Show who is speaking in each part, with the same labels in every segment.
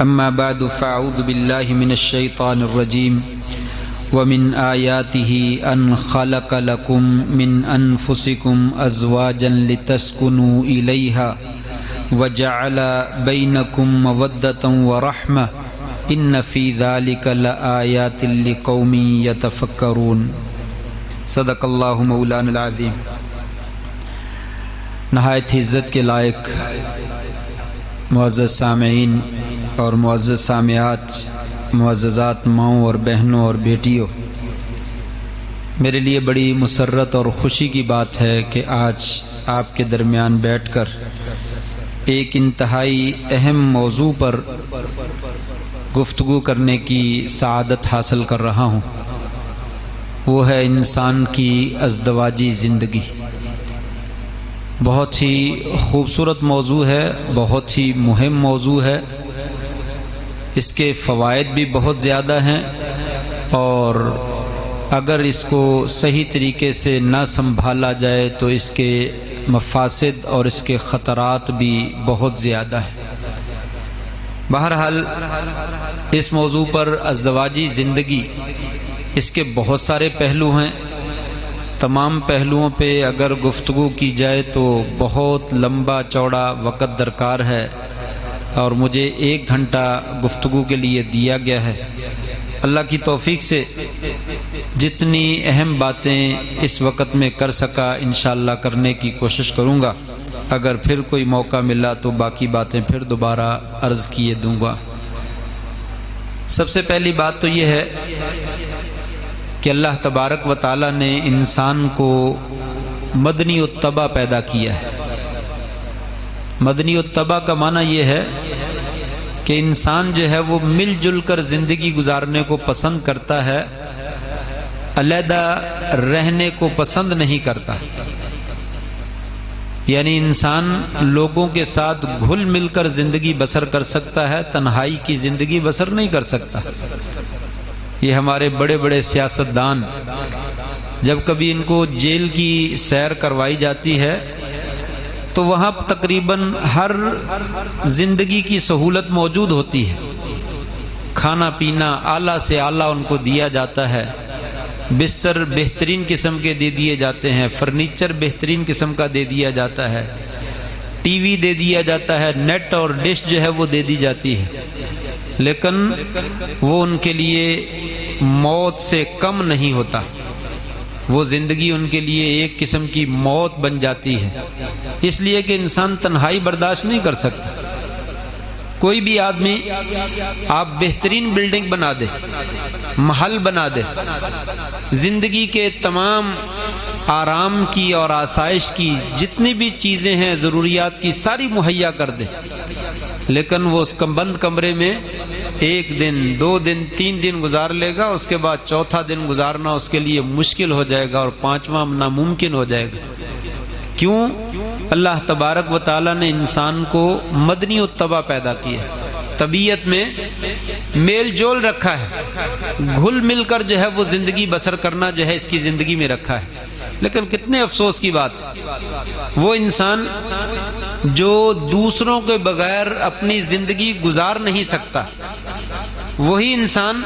Speaker 1: أما بعد فأعوذ بالله من الشيطان الرجيم ومن آياته أن خلق لكم من أنفسكم أزواجا لتسكنوا إليها وجعل بينكم مودة ورحمة إن في ذلك لآيات لقوم يتفكرون صدق اللہ مولانا العظیم۔ نہایت عزت کے لائق معزز سامعین اور معزز سامعات، معززات ماؤں اور بہنوں اور بیٹیوں، میرے لیے بڑی مسرت اور خوشی کی بات ہے کہ آج آپ کے درمیان بیٹھ کر ایک انتہائی اہم موضوع پر گفتگو کرنے کی سعادت حاصل کر رہا ہوں۔ وہ ہے انسان کی ازدواجی زندگی۔ بہت ہی خوبصورت موضوع ہے، بہت ہی مہم موضوع ہے، اس کے فوائد بھی بہت زیادہ ہیں، اور اگر اس کو صحیح طریقے سے نہ سنبھالا جائے تو اس کے مفاسد اور اس کے خطرات بھی بہت زیادہ ہیں۔ بہرحال اس موضوع پر ازدواجی زندگی، اس کے بہت سارے پہلو ہیں۔ تمام پہلوؤں پہ اگر گفتگو کی جائے تو بہت لمبا چوڑا وقت درکار ہے، اور مجھے 1 گھنٹہ گفتگو کے لیے دیا گیا ہے۔ اللہ کی توفیق سے جتنی اہم باتیں اس وقت میں کر سکا انشاءاللہ کرنے کی کوشش کروں گا۔ اگر پھر کوئی موقع ملا تو باقی باتیں پھر دوبارہ عرض کیے دوں گا۔ سب سے پہلی بات تو یہ ہے کہ اللہ تبارک و تعالی نے انسان کو مدنی الطبع پیدا کیا ہے۔ مدنی الطبع کا معنی یہ ہے کہ انسان جو ہے وہ مل جل کر زندگی گزارنے کو پسند کرتا ہے، علیحدہ رہنے کو پسند نہیں کرتا۔ یعنی انسان لوگوں کے ساتھ گھل مل کر زندگی بسر کر سکتا ہے، تنہائی کی زندگی بسر نہیں کر سکتا۔ یہ ہمارے بڑے بڑے سیاستدان، جب کبھی ان کو جیل کی سیر کروائی جاتی ہے تو وہاں تقریباً ہر زندگی کی سہولت موجود ہوتی ہے۔ کھانا پینا اعلیٰ سے اعلیٰ ان کو دیا جاتا ہے، بستر بہترین قسم کے دے دیے جاتے ہیں، فرنیچر بہترین قسم کا دے دیا جاتا ہے، ٹی وی دے دیا جاتا ہے، نیٹ اور ڈش جو ہے وہ دے دی جاتی ہے، لیکن وہ ان کے لیے موت سے کم نہیں ہوتا۔ وہ زندگی ان کے لیے ایک قسم کی موت بن جاتی ہے، اس لیے کہ انسان تنہائی برداشت نہیں کر سکتا۔ کوئی بھی آدمی آپ بہترین بلڈنگ بنا دے، محل بنا دے، زندگی کے تمام آرام کی اور آسائش کی جتنی بھی چیزیں ہیں ضروریات کی ساری مہیا کر دے، لیکن وہ اس بند کمرے میں 1 دن 2 دن 3 دن گزار لے گا، اس کے بعد چوتھا دن گزارنا اس کے لیے مشکل ہو جائے گا اور 5واں ناممکن ہو جائے گا۔ کیوں؟ اللہ تبارک و تعالی نے انسان کو مدنی الطبع پیدا کیا، طبیعت میں میل جول رکھا ہے، گھل مل کر جو ہے وہ زندگی بسر کرنا جو ہے اس کی زندگی میں رکھا ہے۔ لیکن کتنے افسوس کی بات ہے، وہ انسان جو دوسروں کے بغیر اپنی زندگی گزار نہیں سکتا، وہی انسان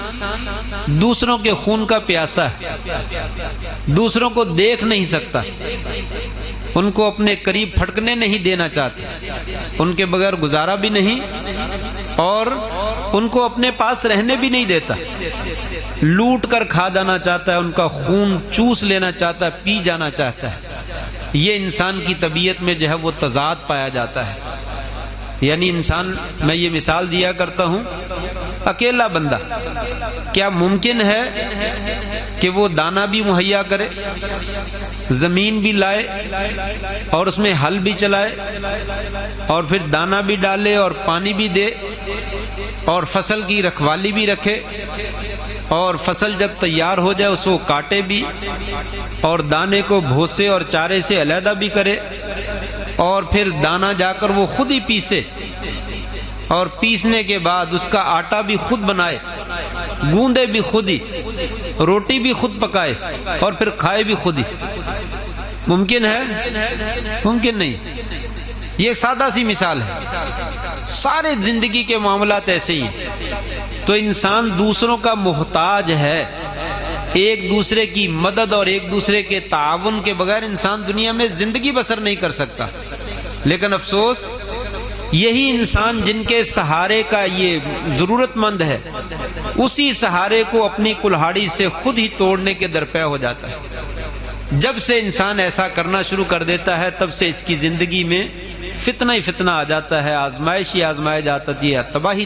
Speaker 1: دوسروں کے خون کا پیاسا ہے، دوسروں کو دیکھ نہیں سکتا، ان کو اپنے قریب پھٹکنے نہیں دینا چاہتا، ان کے بغیر گزارا بھی نہیں اور ان کو اپنے پاس رہنے بھی نہیں دیتا، لوٹ کر کھا جانا چاہتا ہے، ان کا خون چوس لینا چاہتا ہے، پی جانا چاہتا ہے۔ یہ انسان کی طبیعت میں جو ہے وہ تضاد پایا جاتا ہے۔ یعنی انسان، میں یہ مثال دیا کرتا ہوں، اکیلا بندہ کیا ممکن ہے کہ وہ دانہ بھی مہیا کرے، زمین بھی لائے اور اس میں ہل بھی چلائے اور پھر دانہ بھی ڈالے اور پانی بھی دے اور فصل کی رکھوالی بھی رکھے اور فصل جب تیار ہو جائے اس کو کاٹے بھی اور دانے کو بھوسے اور چارے سے علیحدہ بھی کرے اور پھر دانہ جا کر وہ خود ہی پیسے اور پیسنے کے بعد اس کا آٹا بھی خود بنائے، گوندے بھی خود ہی، روٹی بھی خود پکائے اور پھر کھائے بھی خود ہی؟ ممکن ہے؟ ممکن نہیں۔ یہ ایک سادہ سی مثال ہے، سارے زندگی کے معاملات ایسے ہی ہیں۔ تو انسان دوسروں کا محتاج ہے، ایک دوسرے کی مدد اور ایک دوسرے کے تعاون کے بغیر انسان دنیا میں زندگی بسر نہیں کر سکتا۔ لیکن افسوس، یہی انسان جن کے سہارے کا یہ ضرورت مند ہے، اسی سہارے کو اپنی کلہاڑی سے خود ہی توڑنے کے درپے ہو جاتا ہے۔ جب سے انسان ایسا کرنا شروع کر دیتا ہے، تب سے اس کی زندگی میں فتنہ ہی فتنہ آ جاتا ہے، آزمائش ہی آزمائش آتی ہے،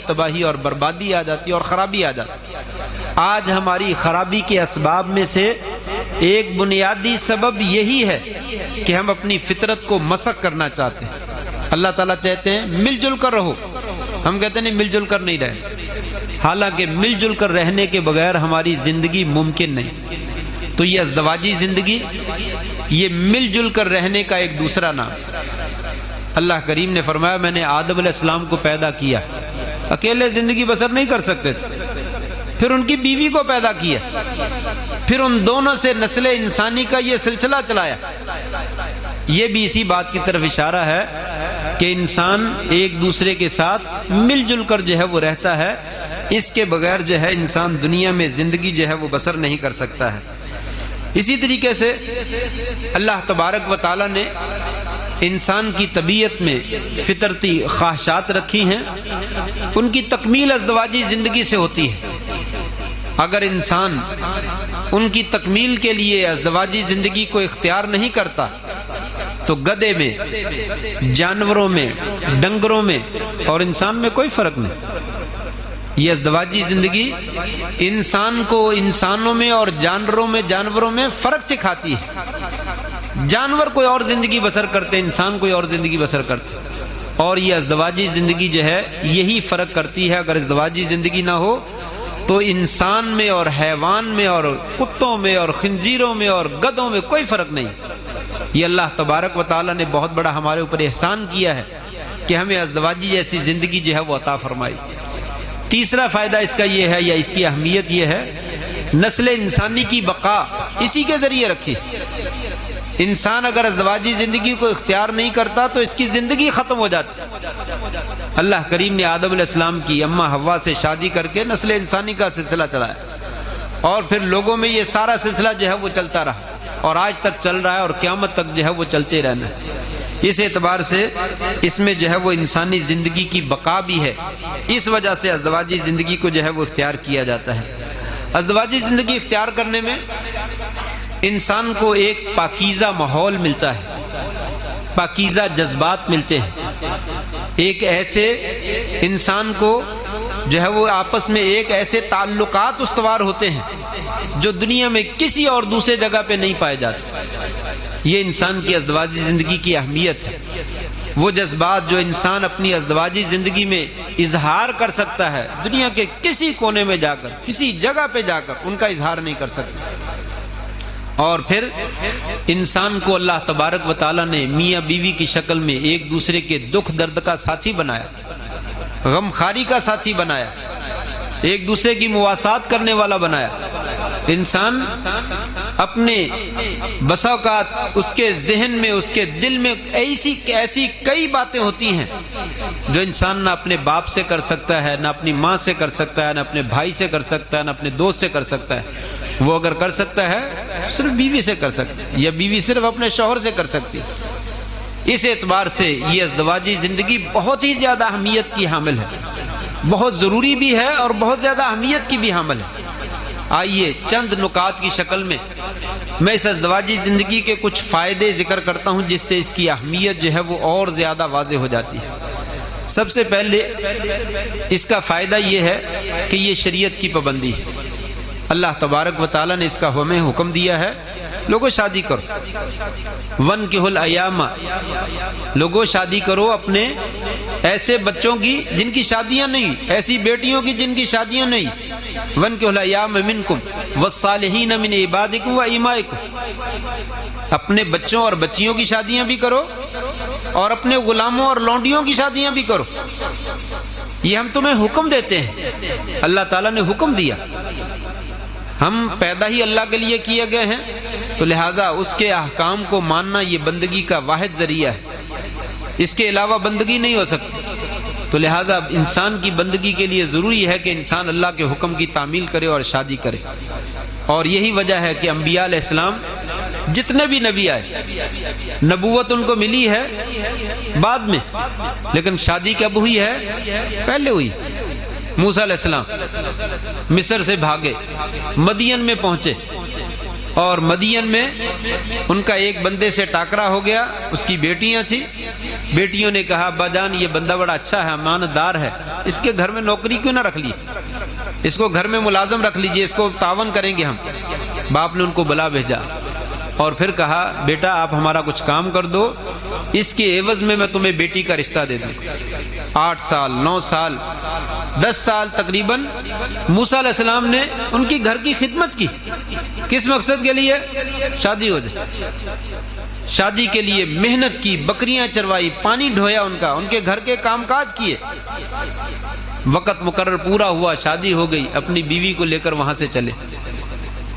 Speaker 1: تباہی اور بربادی آ جاتی ہے اور خرابی آ جاتی ہے۔ آج ہماری خرابی کے اسباب میں سے ایک بنیادی سبب یہی ہے کہ ہم اپنی فطرت کو مسخ کرنا چاہتے ہیں۔ اللہ تعالیٰ چاہتے ہیں مل جل کر رہو، ہم کہتے ہیں نہیں، مل جل کر نہیں رہے، حالانکہ مل جل کر رہنے کے بغیر ہماری زندگی ممکن نہیں۔ تو یہ ازدواجی زندگی، یہ مل جل کر رہنے کا ایک دوسرا نام۔ اللہ کریم نے فرمایا میں نے آدم علیہ السلام کو پیدا کیا، اکیلے زندگی بسر نہیں کر سکتے تھے، پھر ان کی بیوی کو پیدا کیا، پھر ان دونوں سے نسل انسانی کا یہ سلسلہ چلایا۔ یہ بھی اسی بات کی طرف اشارہ ہے کہ انسان ایک دوسرے کے ساتھ مل جل کر جو ہے وہ رہتا ہے، اس کے بغیر جو ہے انسان دنیا میں زندگی جو ہے وہ بسر نہیں کر سکتا ہے۔ اسی طریقے سے اللہ تبارک و تعالی نے انسان کی طبیعت میں فطرتی خواہشات رکھی ہیں، ان کی تکمیل ازدواجی زندگی سے ہوتی ہے۔ اگر انسان ان کی تکمیل کے لیے ازدواجی زندگی کو اختیار نہیں کرتا تو گدھے میں، جانوروں میں، ڈنگروں میں اور انسان میں کوئی فرق نہیں۔ یہ ازدواجی زندگی انسان کو انسانوں میں اور جانوروں میں فرق سکھاتی ہے۔ جانور کوئی اور زندگی بسر کرتے، انسان کوئی اور زندگی بسر کرتے، اور یہ ازدواجی زندگی جو ہے یہی فرق کرتی ہے۔ اگر ازدواجی زندگی نہ ہو تو انسان میں اور حیوان میں اور کتوں میں اور خنزیروں میں اور گدھوں میں کوئی فرق نہیں۔ یہ اللہ تبارک و تعالی نے بہت بڑا ہمارے اوپر احسان کیا ہے کہ ہمیں ازدواجی جیسی زندگی جو ہے وہ عطا فرمائی۔ تیسرا فائدہ اس کا یہ ہے، یا اس کی اہمیت یہ ہے، نسل انسانی کی بقا اسی کے ذریعے رکھی۔ انسان اگر ازدواجی زندگی کو اختیار نہیں کرتا تو اس کی زندگی ختم ہو جاتی۔ اللہ کریم نے آدم علیہ السلام کی اماں حوا سے شادی کر کے نسل انسانی کا سلسلہ چلایا، اور پھر لوگوں میں یہ سارا سلسلہ جو ہے وہ چلتا رہا، اور آج تک چل رہا ہے اور قیامت تک جو ہے وہ چلتے رہنا ہے۔ اس اعتبار سے اس میں جو ہے وہ انسانی زندگی کی بقا بھی ہے، اس وجہ سے ازدواجی زندگی کو جو ہے وہ اختیار کیا جاتا ہے۔ ازدواجی زندگی اختیار کرنے میں انسان کو ایک پاکیزہ ماحول ملتا ہے، پاکیزہ جذبات ملتے ہیں، ایک ایسے انسان کو جو ہے وہ آپس میں ایک ایسے تعلقات استوار ہوتے ہیں جو دنیا میں کسی اور دوسرے جگہ پہ نہیں پائے جاتے۔ یہ انسان کی ازدواجی زندگی کی اہمیت ہے۔ وہ جذبات جو انسان اپنی ازدواجی زندگی میں اظہار کر سکتا ہے، دنیا کے کسی کونے میں جا کر، کسی جگہ پہ جا کر ان کا اظہار نہیں کر سکتا۔ اور پھر انسان کو اللہ تبارک و تعالیٰ نے میاں بیوی کی شکل میں ایک دوسرے کے دکھ درد کا ساتھی بنایا، غم خاری کا ساتھی بنایا، ایک دوسرے کی مواسات کرنے والا بنایا۔ انسان اپنے بسا اوقات اس کے ذہن میں، اس کے دل میں ایسی کئی باتیں ہوتی ہیں جو انسان نہ اپنے باپ سے کر سکتا ہے، نہ اپنی ماں سے کر سکتا ہے، نہ اپنے بھائی سے کر سکتا ہے، نہ اپنے دوست سے کر سکتا ہے۔ وہ اگر کر سکتا ہے صرف بیوی سے کر سکتا ہے، یا بیوی صرف اپنے شوہر سے کر سکتی ہے۔ اس اعتبار سے یہ ازدواجی زندگی بہت ہی زیادہ اہمیت کی حامل ہے، بہت ضروری بھی ہے اور بہت زیادہ اہمیت کی بھی حامل ہے۔ آئیے چند نکات کی شکل میں میں اس ازدواجی زندگی کے کچھ فائدے ذکر کرتا ہوں جس سے اس کی اہمیت جو ہے وہ اور زیادہ واضح ہو جاتی ہے۔ سب سے پہلے اس کا فائدہ یہ ہے کہ یہ شریعت کی پابندی ہے۔ اللہ تبارک و تعالیٰ نے اس کا ہمیں حکم دیا ہے، لوگوں شادی کرو، وَانْكِحُوا الْأَيَامَ، لوگوں شادی کرو اپنے ایسے بچوں کی جن کی شادیاں نہیں، ایسی بیٹیوں کی جن کی شادیاں نہیں، وَانْكِحُوا الْأَيَامَ مِنْكُمْ وَالصَّالِحِينَ مِنْ عِبَادِكُمْ وَإِمَائِكُمْ، اپنے بچوں اور بچیوں کی شادیاں بھی کرو اور اپنے غلاموں اور لونڈیوں کی شادیاں بھی کرو۔ یہ ہم تمہیں حکم دیتے ہیں، اللہ تعالیٰ نے حکم دیا۔ ہم پیدا ہی اللہ کے لیے کیے گئے ہیں، تو لہٰذا اس کے احکام کو ماننا یہ بندگی کا واحد ذریعہ ہے۔ اس کے علاوہ بندگی نہیں ہو سکتی. تو لہٰذا انسان کی بندگی کے لیے ضروری ہے کہ انسان اللہ کے حکم کی تعمیل کرے اور شادی کرے. اور یہی وجہ ہے کہ انبیاء علیہ السلام جتنے بھی نبی آئے نبوت ان کو ملی ہے بعد میں، لیکن شادی کب ہوئی ہے؟ پہلے ہوئی. موسیٰ علیہ السلام مصر سے بھاگے، مدین میں پہنچے، اور مدین میں ان کا ایک بندے سے ٹاکرا ہو گیا، اس کی بیٹیاں تھیں. بیٹیوں نے کہا ابا جان یہ بندہ بڑا اچھا ہے، امانت دار ہے، اس کے گھر میں نوکری کیوں نہ رکھ لی، اس کو گھر میں ملازم رکھ لیجئے، اس کو تعاون کریں گے ہم. باپ نے ان کو بلا بھیجا اور پھر کہا بیٹا آپ ہمارا کچھ کام کر دو، اس کے عوض میں تمہیں بیٹی کا رشتہ دے دوں. 8 سال 9 سال 10 سال تقریباً موسیٰ علیہ السلام نے ان کی گھر کی خدمت کی. کس مقصد کے لیے؟ شادی ہو جائے. شادی کے لیے محنت کی، بکریاں چروائی، پانی ڈھویا ان کا، ان کے گھر کے کام کاج کیے. وقت مقرر پورا ہوا، شادی ہو گئی، اپنی بیوی کو لے کر وہاں سے چلے.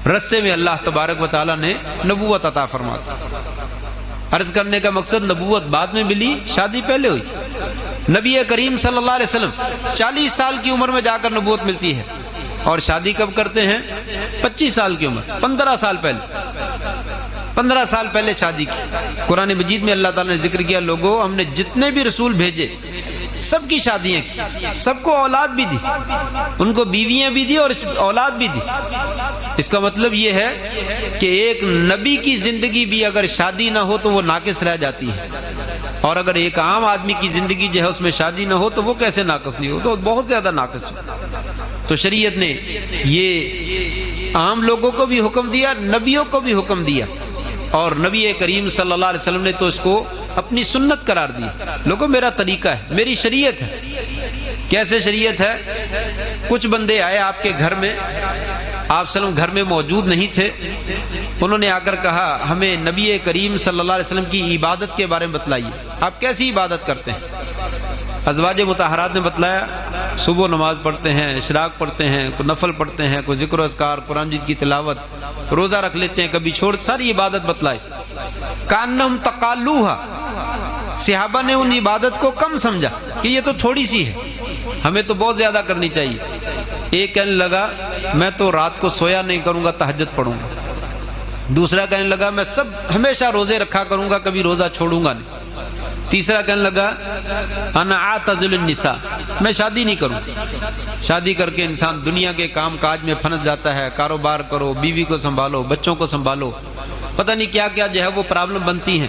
Speaker 1: رستے میں اللہ تبارک و تعالیٰ نے نبوت عطا فرما دی. عرض کرنے کا مقصد نبوت بعد میں ملی، شادی پہلے ہوئی. نبی کریم صلی اللہ علیہ وسلم 40 سال کی عمر میں جا کر نبوت ملتی ہے، اور شادی کب کرتے ہیں؟ 25 سال کی عمر، 15 سال پہلے. 15 سال پہلے شادی کی. قرآن مجید میں اللہ تعالیٰ نے ذکر کیا لوگوں ہم نے جتنے بھی رسول بھیجے سب کی شادیاں کی، سب کو اولاد بھی دی، ان کو بیویاں بھی دی اور اولاد بھی دی. اس کا مطلب یہ ہے کہ ایک نبی کی زندگی بھی اگر شادی نہ ہو تو وہ ناقص رہ جاتی ہے، اور اگر ایک عام آدمی کی زندگی جو ہے اس میں شادی نہ ہو تو وہ کیسے ناقص نہیں ہو، تو بہت زیادہ ناقص ہو. تو شریعت نے یہ عام لوگوں کو بھی حکم دیا، نبیوں کو بھی حکم دیا، اور نبی کریم صلی اللہ علیہ وسلم نے تو اس کو اپنی سنت قرار دی. لوگوں میرا طریقہ ہے، میری شریعت ہے. کیسے شریعت ہے؟ کچھ بندے آئے آپ کے گھر میں، آپ صلی اللہ علیہ وسلم گھر میں موجود نہیں تھے. انہوں نے آ کر کہا ہمیں نبی کریم صلی اللہ علیہ وسلم کی عبادت کے بارے میں بتلائیے، آپ کیسی عبادت کرتے ہیں؟ ازواج مطہرات نے بتلایا صبح نماز پڑھتے ہیں، اشراق پڑھتے ہیں، کوئی نفل پڑھتے ہیں، کوئی ذکر و اذکار، قرآن مجید کی تلاوت، روزہ رکھ لیتے ہیں، کبھی چھوڑ، ساری عبادت بتلائی. کانہم تقالوہا، صحابہ نے ان عبادت کو کم سمجھا کہ یہ تو تھوڑی سی ہے، ہمیں تو بہت زیادہ کرنی چاہیے. ایک کہنے لگا میں تو رات کو سویا نہیں کروں گا، تہجد پڑھوں گا. دوسرا کہنے لگا میں ہمیشہ روزے رکھا کروں گا، کبھی روزہ چھوڑوں گا نہیں. تیسرا کہنے لگا انا اعتزل النساء، میں شادی نہیں کروں. شادی کر کے انسان دنیا کے کام کاج میں پھنس جاتا ہے، کاروبار کرو، بیوی کو سنبھالو، بچوں کو سنبھالو، پتہ نہیں کیا کیا جو ہے وہ پرابلم بنتی ہیں.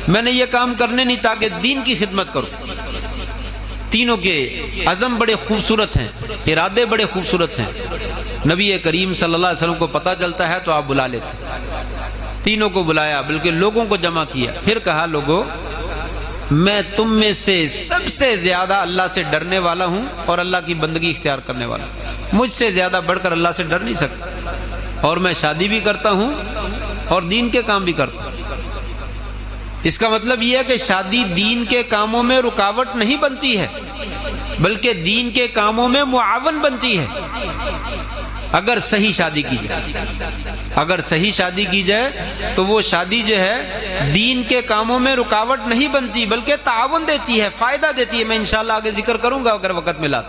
Speaker 1: میں نے یہ کام کرنے نہیں تاکہ دین کی خدمت کروں. تینوں کے عزم بڑے خوبصورت ہیں، ارادے بڑے خوبصورت ہیں. نبی کریم صلی اللہ علیہ وسلم کو پتہ چلتا ہے تو آپ بلا لیتے. تینوں کو بلایا، بلکہ لوگوں کو جمع کیا، پھر کہا لوگوں میں تم میں سے سب سے زیادہ اللہ سے ڈرنے والا ہوں اور اللہ کی بندگی اختیار کرنے والا ہوں. مجھ سے زیادہ بڑھ کر اللہ سے ڈر نہیں سکتا، اور میں شادی بھی کرتا ہوں اور دین کے کام بھی کرتا ہوں. اس کا مطلب یہ ہے کہ شادی دین کے کاموں میں رکاوٹ نہیں بنتی ہے، بلکہ دین کے کاموں میں معاون بنتی ہے اگر صحیح شادی کی جائے. اگر صحیح شادی کی جائے تو وہ شادی جو ہے دین کے کاموں میں رکاوٹ نہیں بنتی بلکہ تعاون دیتی ہے، فائدہ دیتی ہے. میں انشاءاللہ آگے ذکر کروں گا اگر وقت ملا.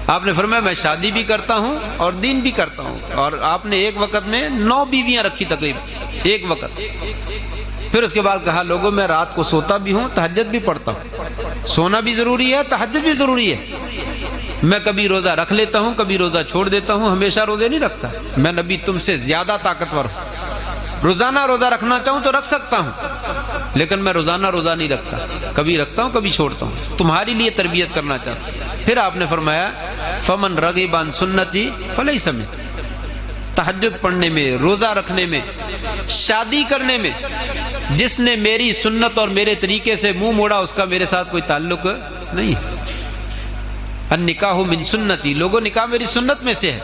Speaker 1: آپ نے فرمایا میں شادی بھی کرتا ہوں اور دین بھی کرتا ہوں، اور آپ نے ایک وقت میں 9 بیویاں رکھی تقریباً ایک وقت. پھر اس کے بعد کہا لوگوں میں رات کو سوتا بھی ہوں، تہجد بھی پڑھتا ہوں. سونا بھی ضروری ہے، تہجد بھی ضروری ہے. میں کبھی روزہ رکھ لیتا ہوں، کبھی روزہ چھوڑ دیتا ہوں، ہمیشہ روزے نہیں رکھتا. میں نبی تم سے زیادہ طاقتور ہوں. روزانہ روزہ رکھنا چاہوں تو رکھ سکتا ہوں، لیکن میں روزانہ روزہ نہیں رکھتا، کبھی رکھتا ہوں کبھی چھوڑتا ہوں. تمہاری لیے تربیت کرنا چاہتا ہوں. پھر آپ نے فرمایا فمن رغب عن سنتی فلیس منی. تہجد پڑھنے میں، روزہ رکھنے میں، شادی کرنے میں جس نے میری سنت اور میرے طریقے سے منہ موڑا اس کا میرے ساتھ کوئی تعلق نہیں ہے. النکاح من سنتی، لوگوں نکاح میری سنت میں سے ہے.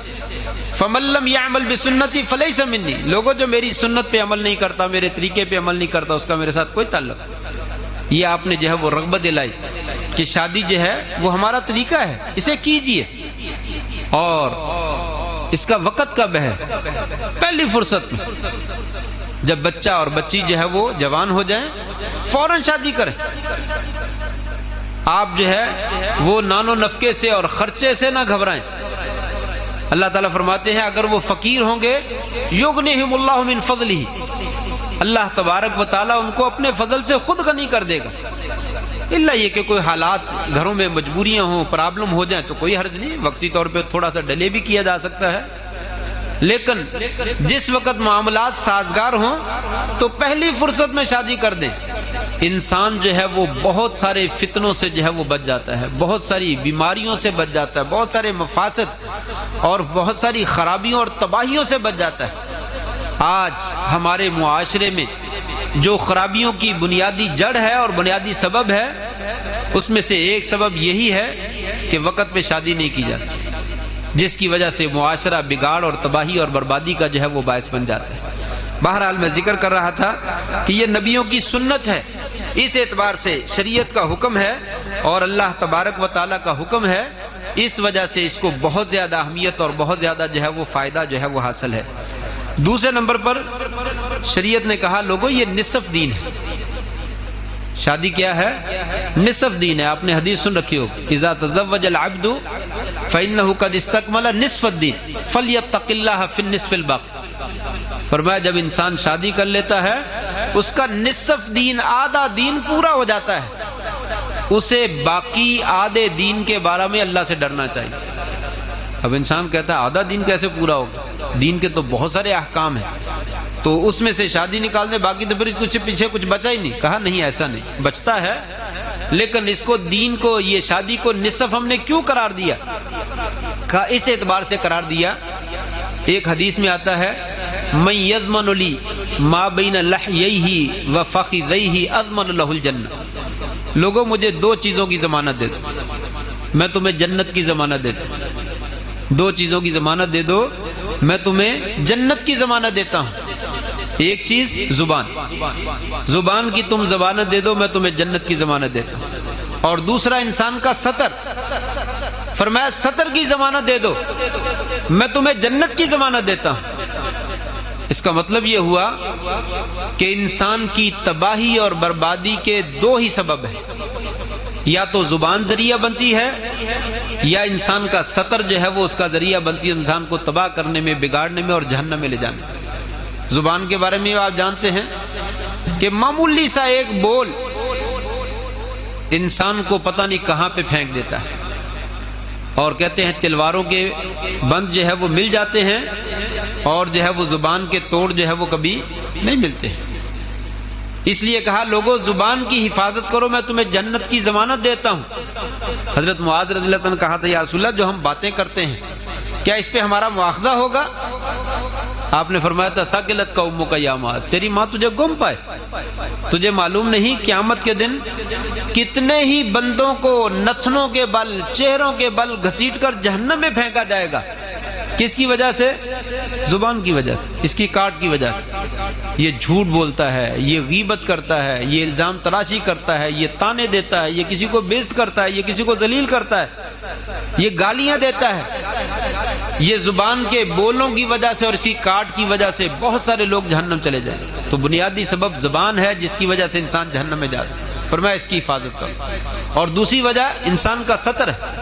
Speaker 1: فمن لم يعمل بسنتی فلیس منی، لوگوں جو میری سنت پہ عمل نہیں کرتا، میرے طریقے پہ عمل نہیں کرتا، اس کا میرے ساتھ کوئی تعلق نہیں. یہ آپ نے جو ہے وہ رغبت دلائی کہ شادی جو ہے وہ ہمارا طریقہ ہے، اسے کیجئے. اور اس کا وقت کب ہے؟ پہلی فرصت میں، جب بچہ اور بچی جو ہے وہ جوان ہو جائیں، فوراً شادی کریں. آپ جو ہے وہ نان و نفقے سے اور خرچے سے نہ گھبرائیں. اللہ تعالیٰ فرماتے ہیں اگر وہ فقیر ہوں گے یغنیہم اللہ من فضلہ، اللہ تبارک و تعالیٰ ان کو اپنے فضل سے خود غنی کر دے گا. اللہ یہ کہ کوئی حالات گھروں میں مجبوریاں ہوں، پرابلم ہو جائیں تو کوئی حرج نہیں، وقتی طور پہ تھوڑا سا ڈیلے بھی کیا جا سکتا ہے. لیکن جس وقت معاملات سازگار ہوں تو پہلی فرصت میں شادی کر دیں. انسان جو ہے وہ بہت سارے فتنوں سے جو ہے وہ بچ جاتا ہے، بہت ساری بیماریوں سے بچ جاتا ہے، بہت سارے مفاسد اور بہت ساری خرابیوں اور تباہیوں سے بچ جاتا ہے. آج ہمارے معاشرے میں جو خرابیوں کی بنیادی جڑ ہے اور بنیادی سبب ہے، اس میں سے ایک سبب یہی ہے کہ وقت پہ شادی نہیں کی جاتی، جس کی وجہ سے معاشرہ بگاڑ اور تباہی اور بربادی کا جو ہے وہ باعث بن جاتا ہے. بہرحال میں ذکر کر رہا تھا کہ یہ نبیوں کی سنت ہے، اس اعتبار سے شریعت کا حکم ہے اور اللہ تبارک و تعالیٰ کا حکم ہے، اس وجہ سے اس کو بہت زیادہ اہمیت اور بہت زیادہ جو ہے وہ فائدہ جو ہے وہ حاصل ہے. دوسرے نمبر پر شریعت نے کہا لوگوں یہ نصف دین ہے. شادی کیا ہے؟ نصف دین ہے. آپ نے حدیث سن رکھی ہوگی اذا تزوج العبد فإنه قد استكمل نصف الدين فليتق الله في النصف الباقي. فرمایا جب انسان شادی کر لیتا ہے اس کا نصف دین، آدھا دین پورا ہو جاتا ہے، اسے باقی آدھے دین کے بارے میں اللہ سے ڈرنا چاہیے. اب انسان کہتا ہے آدھا دین کیسے پورا ہوگا، دین کے تو بہت سارے احکام ہیں، تو اس میں سے شادی نکال دیں باقی تو پھر کچھ پیچھے کچھ بچا ہی نہیں. کہا نہیں ایسا نہیں، بچتا ہے، لیکن اس کو دین کو، یہ شادی کو نصف ہم نے کیوں قرار دیا؟ کہا اس اعتبار سے قرار دیا، ایک حدیث میں آتا ہے من یضمن لی ما بین لحییہ و فخذیہ اضمن لہ الجنہ. لوگوں مجھے دو چیزوں کی ضمانت دے دو، میں تمہیں جنت کی ضمانت دیتا ہوں. دو چیزوں کی ضمانت دے دو، میں تمہیں جنت کی ضمانت دیتا ہوں. ایک چیز زبان، زبان کی تم ضمانت دے دو، میں تمہیں جنت کی ضمانت دیتا ہوں. اور دوسرا انسان کا سطر، فرمایا سطر کی ضمانت دے دو، میں تمہیں جنت کی ضمانت دیتا ہوں. اس کا مطلب یہ ہوا کہ انسان کی تباہی اور بربادی کے دو ہی سبب ہیں، یا تو زبان ذریعہ بنتی ہے یا انسان کا سطر جو ہے وہ اس کا ذریعہ بنتی ہے انسان کو تباہ کرنے میں، بگاڑنے میں اور جہنم میں لے جانے میں. زبان کے بارے میں آپ جانتے ہیں کہ معمولی سا ایک بول انسان کو پتہ نہیں کہاں پہ پھینک دیتا ہے، اور کہتے ہیں تلواروں کے بند جو ہے وہ مل جاتے ہیں اور جو ہے وہ زبان کے توڑ جو ہے وہ کبھی نہیں ملتے ہیں. اس لیے کہا لوگوں زبان کی حفاظت کرو، میں تمہیں جنت کی ضمانت دیتا ہوں. حضرت معاذ رضی اللہ عنہ نے کہا تھا یا رسول اللہ جو ہم باتیں کرتے ہیں کیا اس پہ ہمارا مواخذہ ہوگا؟ آپ نے فرمایا تھا ثقلت کا امک یا معاذ، تیری ماں تجھے گم پائے. تجھے معلوم نہیں قیامت کے دن کتنے ہی بندوں کو نتنوں کے بل، چہروں کے بل گھسیٹ کر جہنم میں پھینکا جائے گا. کس کی وجہ سے؟ زبان کی وجہ سے، اس کی کاٹ کی وجہ سے. یہ جھوٹ بولتا ہے، یہ غیبت کرتا ہے، یہ الزام تراشی کرتا ہے، یہ تانے دیتا ہے، یہ کسی کو بے عزت کرتا ہے، یہ کسی کو ذلیل کرتا ہے، یہ گالیاں دیتا ہے. یہ زبان کے بولوں کی وجہ سے اور اسی کاٹ کی وجہ سے بہت سارے لوگ جہنم چلے جائیں. تو بنیادی سبب زبان ہے جس کی وجہ سے انسان جہنم میں جاتا ہے. فرمایا اس کی حفاظت کرو. اور دوسری وجہ انسان کا سطر ہے.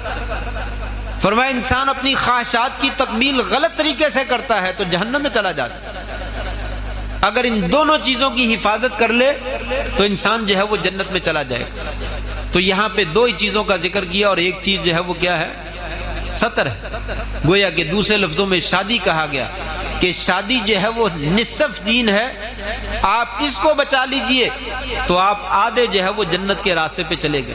Speaker 1: فرمایا انسان اپنی خواہشات کی تکمیل غلط طریقے سے کرتا ہے تو جہنم میں چلا جاتا ہے. اگر ان دونوں چیزوں کی حفاظت کر لے تو انسان جو ہے وہ جنت میں چلا جائے گا. تو یہاں پہ دو ہی چیزوں کا ذکر کیا اور ایک چیز جو ہے وہ کیا ہے؟ سطر ہے. گویا کہ دوسرے لفظوں میں شادی کہا گیا کہ شادی جو ہے وہ نصف دین ہے، آپ اس کو بچا لیجئے تو آپ آدھے جو ہے وہ جنت کے راستے پہ چلے گئے،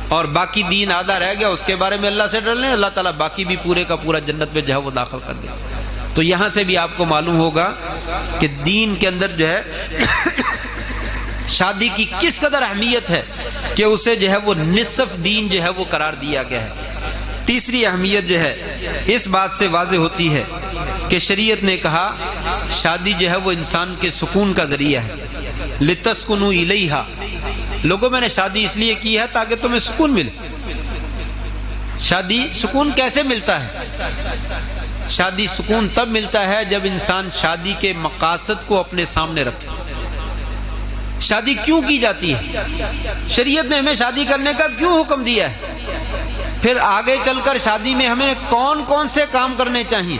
Speaker 1: اور باقی دین آدھا رہ گیا اس کے بارے میں اللہ سے ڈر لیں، اللہ تعالیٰ باقی بھی پورے کا پورا جنت میں جو ہے وہ داخل کر دے. تو یہاں سے بھی آپ کو معلوم ہوگا کہ دین کے اندر جو ہے شادی کی کس قدر اہمیت ہے کہ اسے جو ہے وہ نصف دین جو ہے وہ قرار دیا گیا ہے. تیسری اہمیت جو ہے اس بات سے واضح ہوتی ہے کہ شریعت نے کہا شادی جو ہے وہ انسان کے سکون کا ذریعہ ہے. لِتَسْكُنُوا إِلَيْهَا، لوگوں میں نے شادی اس لیے کی ہے تاکہ تمہیں سکون ملے. شادی سکون کیسے ملتا ہے؟ شادی سکون تب ملتا ہے جب انسان شادی کے مقاصد کو اپنے سامنے رکھے. شادی کیوں کی جاتی ہے؟ شریعت نے ہمیں شادی کرنے کا کیوں حکم دیا ہے؟ پھر آگے چل کر شادی میں ہمیں کون کون سے کام کرنے چاہیے؟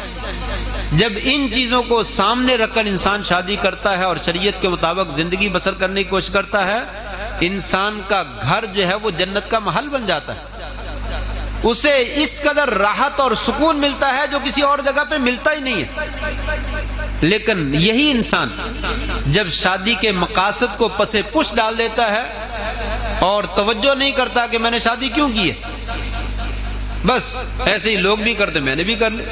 Speaker 1: جب ان چیزوں کو سامنے رکھ کر انسان شادی کرتا ہے اور شریعت کے مطابق زندگی بسر کرنے کی کوشش کرتا ہے، انسان کا گھر جو ہے وہ جنت کا محل بن جاتا ہے۔ اسے اس قدر راحت اور سکون ملتا ہے جو کسی اور جگہ پہ ملتا ہی نہیں ہے۔ لیکن یہی انسان جب شادی کے مقاصد کو پسے پش ڈال دیتا ہے اور توجہ نہیں کرتا کہ میں نے شادی کیوں کی ہے، بس ایسے ہی لوگ بھی کرتے میں نے بھی کر لی،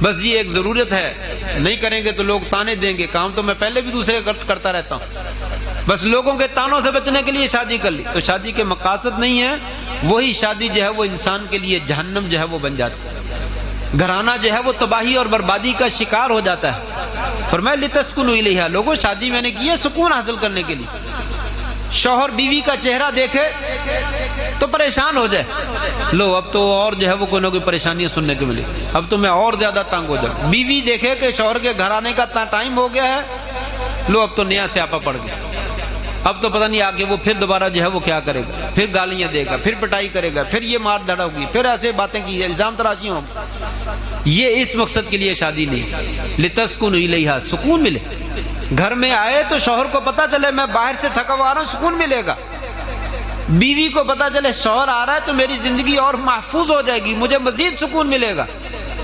Speaker 1: بس یہ ایک ضرورت ہے، نہیں کریں گے تو لوگ تانے دیں گے، کام تو میں پہلے بھی دوسرے کرتا رہتا ہوں، بس لوگوں کے تانوں سے بچنے کے لیے شادی کر لی۔ تو شادی کے مقاصد نہیں ہے، وہی شادی جو ہے وہ انسان کے لیے جہنم جو ہے وہ بن جاتی ہے، گھرانہ جو ہے وہ تباہی اور بربادی کا شکار ہو جاتا ہے۔ فرمایا لتسکنوا الیہا، لوگوں شادی میں نے کی ہے سکون حاصل کرنے کے لیے۔ شوہر بیوی کا چہرہ دیکھے تو پریشان ہو جائے، لو اب تو اور جو ہے وہ کوئی نہ کوئی پریشانیاں سننے کو ملے، اب تو میں اور زیادہ تنگ ہو جاؤں۔ بیوی دیکھے کہ شوہر کے گھر آنے کا ٹائم ہو گیا ہے، لو اب تو نیا سیاپا پڑ گیا، اب تو پتہ نہیں آگے وہ پھر دوبارہ جو ہے وہ کیا کرے گا، پھر گالیاں دے گا، پھر پٹائی کرے گا، پھر یہ مار دھڑ ہوگی، پھر ایسے باتیں کی، الزام تراشی ہوگی۔ یہ اس مقصد کے لیے شادی نہیں، لتسکنوا الیہا، سکون ملے۔ گھر میں آئے تو شوہر کو پتا چلے میں باہر سے تھکا ہوا آ رہا ہوں، سکون ملے گا۔ بیوی کو پتا چلے شوہر آ رہا ہے تو میری زندگی اور محفوظ ہو جائے گی، مجھے مزید سکون ملے گا۔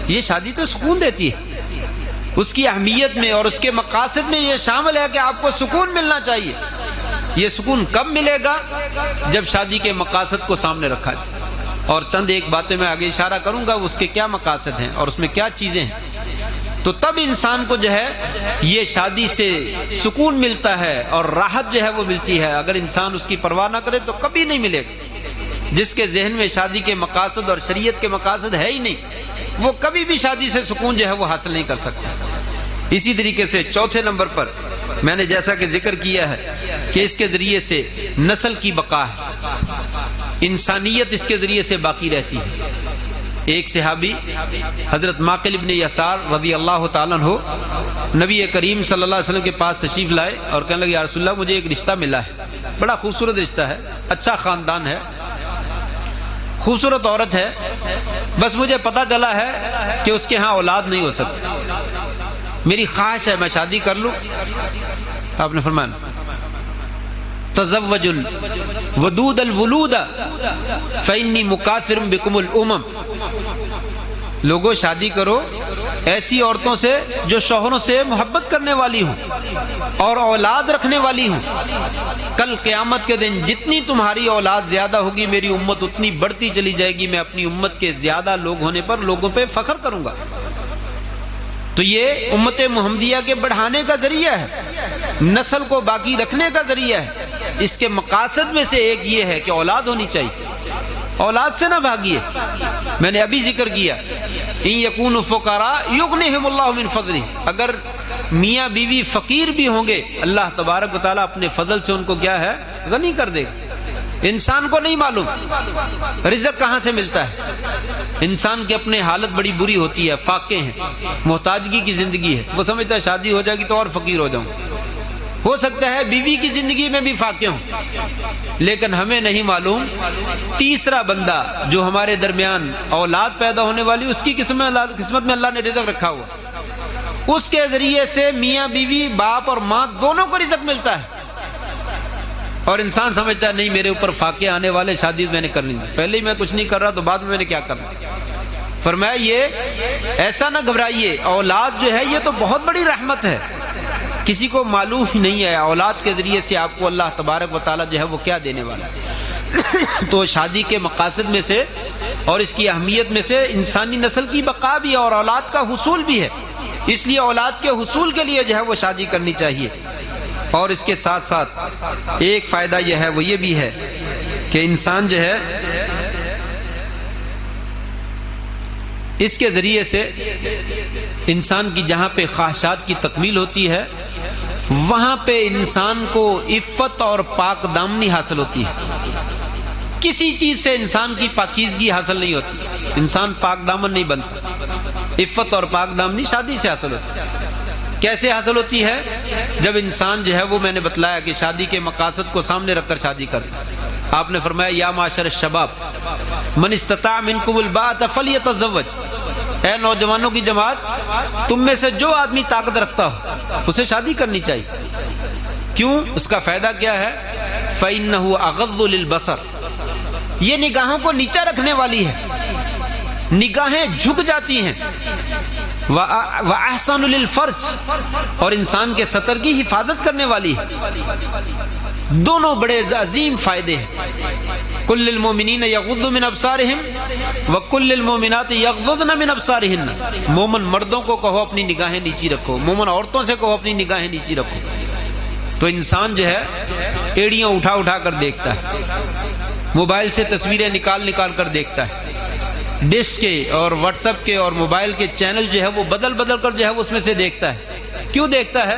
Speaker 1: یہ شادی تو سکون دیتی ہے، اس کی اہمیت میں اور اس کے مقاصد میں یہ شامل ہے کہ آپ کو سکون ملنا چاہیے۔ یہ سکون کب ملے گا؟ جب شادی کے مقاصد کو سامنے رکھا جائے۔ اور چند ایک باتیں میں آگے اشارہ کروں گا، اس کے کیا مقاصد ہیں اور اس میں کیا چیزیں ہیں، تو تب انسان کو جو ہے یہ شادی سے سکون ملتا ہے اور راحت جو ہے وہ ملتی ہے۔ اگر انسان اس کی پرواہ نہ کرے تو کبھی نہیں ملے گا۔ جس کے ذہن میں شادی کے مقاصد اور شریعت کے مقاصد ہے ہی نہیں، وہ کبھی بھی شادی سے سکون جو ہے وہ حاصل نہیں کر سکتا۔ اسی طریقے سے چوتھے نمبر پر میں نے جیسا کہ ذکر کیا ہے کہ اس کے ذریعے سے نسل کی بقا ہے، انسانیت اس کے ذریعے سے باقی رہتی ہے۔ ایک صحابی حضرت ماقل ابن یسار رضی اللہ تعالیٰ عنہ نبی کریم صلی اللہ علیہ وسلم کے پاس تشریف لائے اور کہنے لگے یا رسول اللہ مجھے ایک رشتہ ملا ہے، بڑا خوبصورت رشتہ ہے، اچھا خاندان ہے، خوبصورت عورت ہے، بس مجھے پتا چلا ہے کہ اس کے ہاں اولاد نہیں ہو سکتی، میری خواہش ہے میں شادی کر لوں۔ آپ نے فرمایا تزوج الودود الولود فإنی مکاثر بکم الامم، لوگوں شادی کرو ایسی عورتوں سے جو شوہروں سے محبت کرنے والی ہوں اور اولاد رکھنے والی ہوں، کل قیامت کے دن جتنی تمہاری اولاد زیادہ ہوگی میری امت اتنی بڑھتی چلی جائے گی، میں اپنی امت کے زیادہ لوگ ہونے پر لوگوں پہ فخر کروں گا۔ تو یہ امت محمدیہ کے بڑھانے کا ذریعہ ہے، نسل کو باقی رکھنے کا ذریعہ ہے۔ اس کے مقاصد میں سے ایک یہ ہے کہ اولاد ہونی چاہیے، اولاد سے نہ بھاگیے۔ میں نے ابھی ذکر کیا ان یکونوا فقراء یغنیہم اللہ من فضلہ، اگر میاں بیوی فقیر بھی ہوں گے اللہ تبارک و تعالیٰ اپنے فضل سے ان کو کیا ہے غنی کر دے گا۔ انسان کو نہیں معلوم رزق کہاں سے ملتا ہے، انسان کی اپنے حالت بڑی بری ہوتی ہے، فاقے ہیں، محتاجگی کی زندگی ہے، وہ سمجھتا ہے شادی ہو جائے گی تو اور فقیر ہو جاؤں، ہو سکتا ہے بیوی کی زندگی میں بھی فاقے ہوں، لیکن ہمیں نہیں معلوم تیسرا بندہ جو ہمارے درمیان اولاد پیدا ہونے والی اس کی قسمت میں اللہ نے رزق رکھا ہوا، اس کے ذریعے سے میاں بیوی باپ اور ماں دونوں کو رزق ملتا ہے۔ اور انسان سمجھتا ہے نہیں میرے اوپر فاقے آنے والے، شادی میں نے کرنی، پہلے ہی میں کچھ نہیں کر رہا تو بعد میں نے کیا کرنا۔ فرمایا یہ ایسا نہ گھبرائیے، اولاد جو ہے یہ تو بہت بڑی رحمت ہے، کسی کو معلوم ہی نہیں ہے اولاد کے ذریعے سے آپ کو اللہ تبارک و تعالیٰ جو ہے وہ کیا دینے والا ہے۔ تو شادی کے مقاصد میں سے اور اس کی اہمیت میں سے انسانی نسل کی بقا بھی ہے اور اولاد کا حصول بھی ہے، اس لیے اولاد کے حصول کے لیے جو ہے وہ شادی کرنی چاہیے۔ اور اس کے ساتھ ساتھ ایک فائدہ یہ ہے وہ یہ بھی ہے کہ انسان جو ہے اس کے ذریعے سے انسان کی جہاں پہ خواہشات کی تکمیل ہوتی ہے وہاں پہ انسان کو عفت اور پاک دامنی حاصل ہوتی ہے، کسی چیز سے انسان کی پاکیزگی حاصل نہیں ہوتی، انسان پاک دامن نہیں بنتا، عفت اور پاک دامنی شادی سے حاصل ہوتی ہے۔ کیسے حاصل ہوتی ہے؟ جب انسان جو ہے وہ، میں نے بتلایا کہ شادی کے مقاصد کو سامنے رکھ کر شادی کرتا ہے۔ آپ نے فرمایا یا معاشر الشباب من استطاع منکم الباءۃ فلیتزوج، اے نوجوانوں کی جماعت، تم میں سے جو آدمی طاقت رکھتا ہو اسے شادی کرنی چاہیے۔ کیوں؟ اس کا فائدہ کیا ہے؟ فإنہ اغض للبصر، یہ نگاہوں کو نیچا رکھنے والی ہے، نگاہیں جھک جاتی ہیں، وَأَحْسَنُ لِلْفَرْجِ، اور انسان کے سطر کی حفاظت کرنے والی ہے۔ دونوں بڑے عظیم فائدے ہیں۔ کل المؤمنین یغضوا من ابصارہم وکل المؤمنات یغضضن من ابصارہن، مومن مردوں کو کہو اپنی نگاہیں نیچی رکھو، مومن عورتوں سے کہو اپنی نگاہیں نیچی رکھو۔ تو انسان جو ہے ایڑیاں اٹھا اٹھا کر دیکھتا ہے، موبائل سے تصویریں نکال نکال کر دیکھتا ہے، ڈش کے اور واٹس ایپ کے اور موبائل کے چینل جو ہے وہ بدل بدل کر جو ہے اس میں سے دیکھتا ہے۔ کیوں دیکھتا ہے؟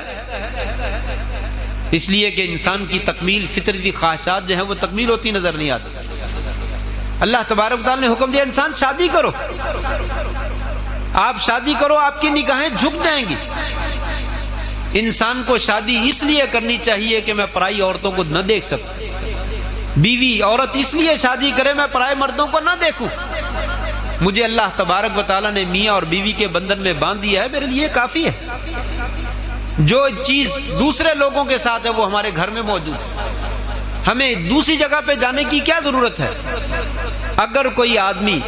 Speaker 1: اس لیے کہ انسان کی تکمیل، فطرتی خواہشات جو ہیں وہ تکمیل ہوتی نظر نہیں آتی۔ اللہ تبارک و تعالیٰ نے حکم دیا انسان شادی کرو، آپ شادی کرو، آپ کی نگاہیں جھک جائیں گی۔ انسان کو شادی اس لیے کرنی چاہیے کہ میں پرائی عورتوں کو نہ دیکھ سکوں، بیوی عورت اس لیے شادی کرے میں پرائے مردوں کو نہ دیکھوں۔ مجھے اللہ تبارک و تعالیٰ نے میاں اور بیوی کے بندھن میں باندھ دیا ہے، میرے لیے کافی ہے۔ جو چیز دوسرے لوگوں کے ساتھ ہے وہ ہمارے گھر میں موجود ہے، ہمیں دوسری جگہ پہ جانے کی کیا ضرورت ہے؟ اگر کوئی آدمی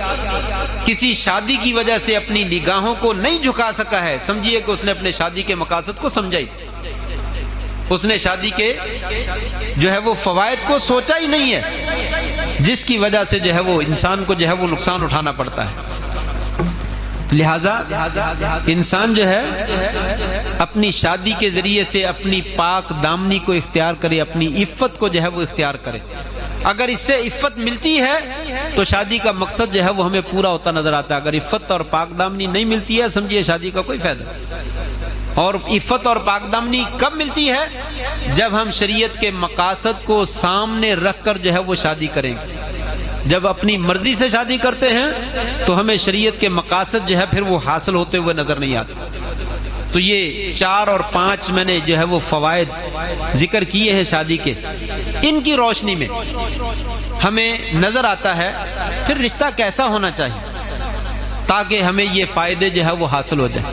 Speaker 1: کسی شادی کی وجہ سے اپنی نگاہوں کو نہیں جھکا سکا ہے، سمجھیے کہ اس نے اپنے شادی کے مقاصد کو سمجھا ہی، اس نے شادی کے جو ہے وہ فوائد کو سوچا ہی نہیں ہے، جس کی وجہ سے جو ہے وہ انسان کو جو ہے وہ نقصان اٹھانا پڑتا ہے۔ لہذا انسان جو ہے اپنی شادی کے ذریعے سے اپنی پاک دامنی کو اختیار کرے، اپنی عفت کو جو ہے وہ اختیار کرے۔ اگر اس سے عفت ملتی ہے تو شادی کا مقصد جو ہے وہ ہمیں پورا ہوتا نظر آتا ہے۔ اگر عفت اور پاک دامنی نہیں ملتی ہے، سمجھیے شادی کا کوئی فائدہ نہیں۔ اور عفت اور پاک دامنی کب ملتی ہے؟ جب ہم شریعت کے مقاصد کو سامنے رکھ کر جو ہے وہ شادی کریں گے۔ جب اپنی مرضی سے شادی کرتے ہیں تو ہمیں شریعت کے مقاصد جو ہے پھر وہ حاصل ہوتے ہوئے نظر نہیں آتے۔ تو یہ 4 اور 5 میں نے جو ہے وہ فوائد ذکر کیے ہیں شادی کے، ان کی روشنی میں ہمیں نظر آتا ہے پھر رشتہ کیسا ہونا چاہیے تاکہ ہمیں یہ فائدے جو ہے وہ حاصل ہو جائیں۔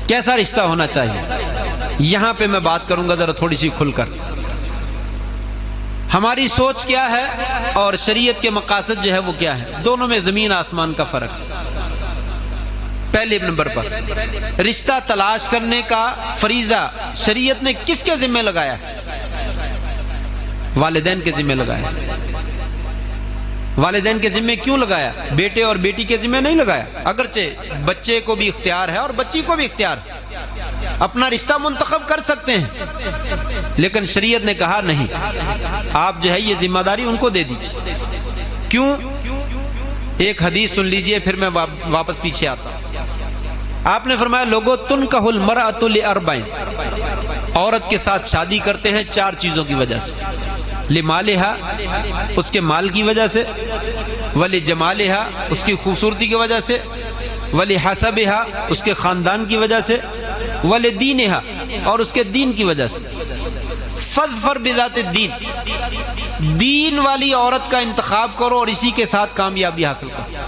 Speaker 1: کیسا رشتہ ہونا چاہیے، یہاں پہ میں بات کروں گا ذرا تھوڑی سی کھل کر۔ ہماری سوچ کیا ہے اور شریعت کے مقاصد جو ہے وہ کیا ہے، دونوں میں زمین آسمان کا فرق ہے۔ پہلے نمبر پر رشتہ تلاش کرنے کا فریضہ شریعت نے کس کے ذمہ لگایا؟ والدین کے ذمہ لگایا۔ والدین کے ذمہ کیوں لگایا؟ بیٹے اور بیٹی کے ذمہ نہیں لگایا۔ اگرچہ بچے کو بھی اختیار ہے اور بچی کو بھی اختیار ہے، اپنا رشتہ منتخب کر سکتے ہیں، لیکن شریعت نے کہا نہیں، آپ جو ہے یہ ذمہ داری ان کو دے دیجیے۔ کیوں؟ ایک حدیث سن لیجئے پھر میں واپس پیچھے آتا ہوں۔ آپ نے فرمایا لوگو تنکح المرأۃ لاربع، عورت کے ساتھ شادی کرتے ہیں 4 چیزوں کی وجہ سے، لمالہا، اس کے مال کی وجہ سے، ولجمالہا، اس کی خوبصورتی کی وجہ سے، ولحسبہا، اس کے خاندان کی وجہ سے، ولدینہا، اور اس کے دین کی وجہ سے۔ فاظفر بذات الدین، دین والی عورت کا انتخاب کرو اور اسی کے ساتھ کامیابی حاصل کرو۔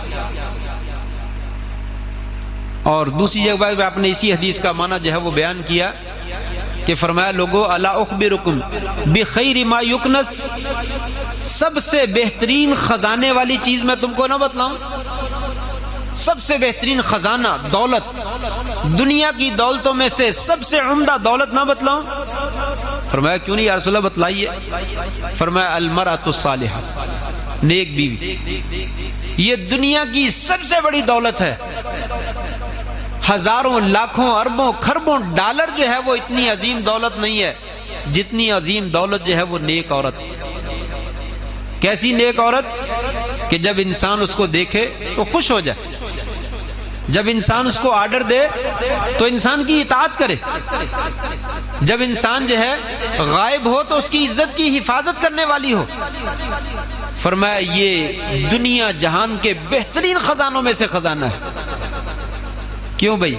Speaker 1: اور دوسری جگہ پہ آپ نے اسی حدیث کا معنی جو ہے وہ بیان کیا کہ فرمایا لوگو الا اخبرکم بخیر ما یکنس، سب سے بہترین خزانے والی چیز میں تم کو نہ بتلاؤں؟ سب سے بہترین خزانہ، دولت، دنیا کی دولتوں میں سے سب سے عمدہ دولت نہ بتلاؤں؟ فرمایا کیوں نہیں یا رسول اللہ، بتلائیے۔ فرمایا المرأۃ الصالحہ، نیک بیوی، یہ دنیا کی سب سے بڑی دولت ہے۔ ہزاروں، لاکھوں، اربوں، کھربوں ڈالر جو ہے وہ اتنی عظیم دولت نہیں ہے جتنی عظیم دولت جو ہے وہ نیک عورت ہے۔ کیسی نیک عورت کہ جب انسان اس کو دیکھے تو خوش ہو جائے، جب انسان اس کو آرڈر دے تو انسان کی اطاعت کرے، جب انسان جو ہے غائب ہو تو اس کی عزت کی حفاظت کرنے والی ہو۔ فرمایا یہ دنیا جہان کے بہترین خزانوں میں سے خزانہ ہے۔ کیوں بھائی؟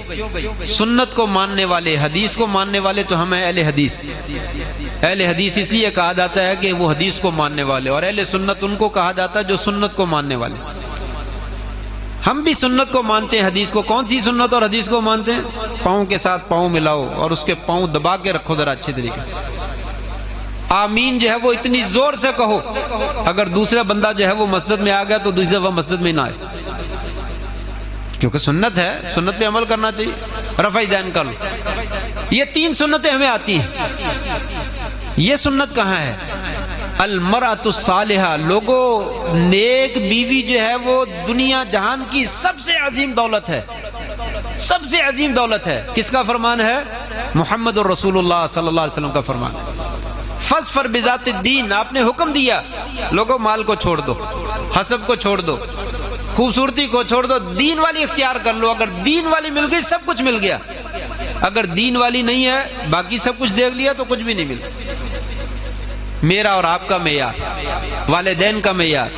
Speaker 1: سنت کو ماننے والے، حدیث کو ماننے والے تو ہم ہیں اہل حدیث۔ اہل حدیث اس لیے کہا جاتا ہے کہ وہ حدیث کو ماننے والے، اور اہل سنت ان کو کہا جاتا ہے جو سنت کو ماننے والے۔ ہم بھی سنت کو مانتے ہیں، حدیث کو۔ کون سی سنت اور حدیث کو مانتے ہیں؟ پاؤں کے ساتھ پاؤں ملاؤ اور اس کے پاؤں دبا کے رکھو ذرا اچھے طریقے سے۔ آمین جو ہے وہ اتنی زور سے کہو، اگر دوسرا بندہ جو ہے وہ مسجد میں آ گیا تو دوسری دفعہ مسجد میں نہ آئے، کیونکہ سنت ہے، سنت پہ عمل کرنا چاہیے۔ رفع دین کر لو، یہ 3 سنتیں ہمیں آتی ہیں۔ یہ سنت کہاں ہے؟ المرأۃ الصالحہ، لوگوں نیک بیوی جو ہے وہ دنیا جہان کی سب سے عظیم دولت ہے، سب سے عظیم دولت ہے۔ کس کا فرمان ہے؟ محمد الرسول اللہ صلی اللہ علیہ وسلم کا فرمان۔ فاظفر بذات الدین، آپ نے حکم دیا لوگوں مال کو چھوڑ دو، حسب کو چھوڑ دو، خوبصورتی کو چھوڑ دو، دین والی اختیار کر لو۔ اگر دین والی مل گئی سب کچھ مل گیا، اگر دین والی نہیں ہے باقی سب کچھ دیکھ لیا تو کچھ بھی نہیں ملا۔ میرا اور آپ کا معیار، والدین کا معیار،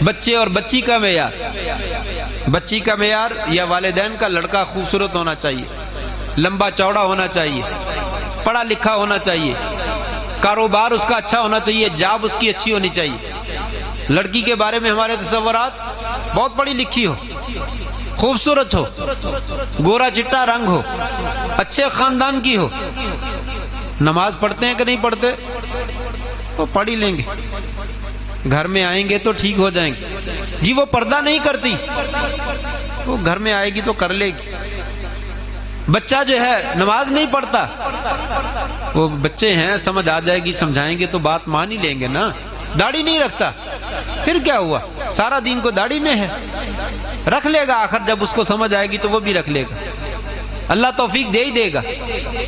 Speaker 1: بچے اور بچی کا معیار، بچی کا معیار یا والدین کا، لڑکا خوبصورت ہونا چاہیے، لمبا چوڑا ہونا چاہیے، پڑھا لکھا ہونا چاہیے، کاروبار اس کا اچھا ہونا چاہیے، جاب اس کی اچھی ہونی چاہیے۔ لڑکی کے بارے میں ہمارے تصورات، بہت پڑھی لکھی ہو، خوبصورت ہو، گورا چٹا رنگ ہو، اچھے خاندان کی ہو۔ نماز پڑھتے ہیں کہ نہیں پڑھتے؟ وہ پڑھ ہی لیں گے، گھر میں آئیں گے تو ٹھیک ہو جائیں گے۔ جی وہ پردہ نہیں کرتی، وہ گھر میں آئے گی تو کر لے گی۔ بچہ جو ہے نماز نہیں پڑھتا، وہ بچے ہیں، سمجھ آ جائے گی، سمجھائیں گے تو بات مان ہی لیں گے نا۔ داڑھی نہیں رکھتا، پھر کیا ہوا؟ سارا دین کو داڑھی میں ہے، رکھ لے گا، آخر جب اس کو سمجھ آئے گی تو وہ بھی رکھ لے گا، اللہ توفیق دے ہی دے گا۔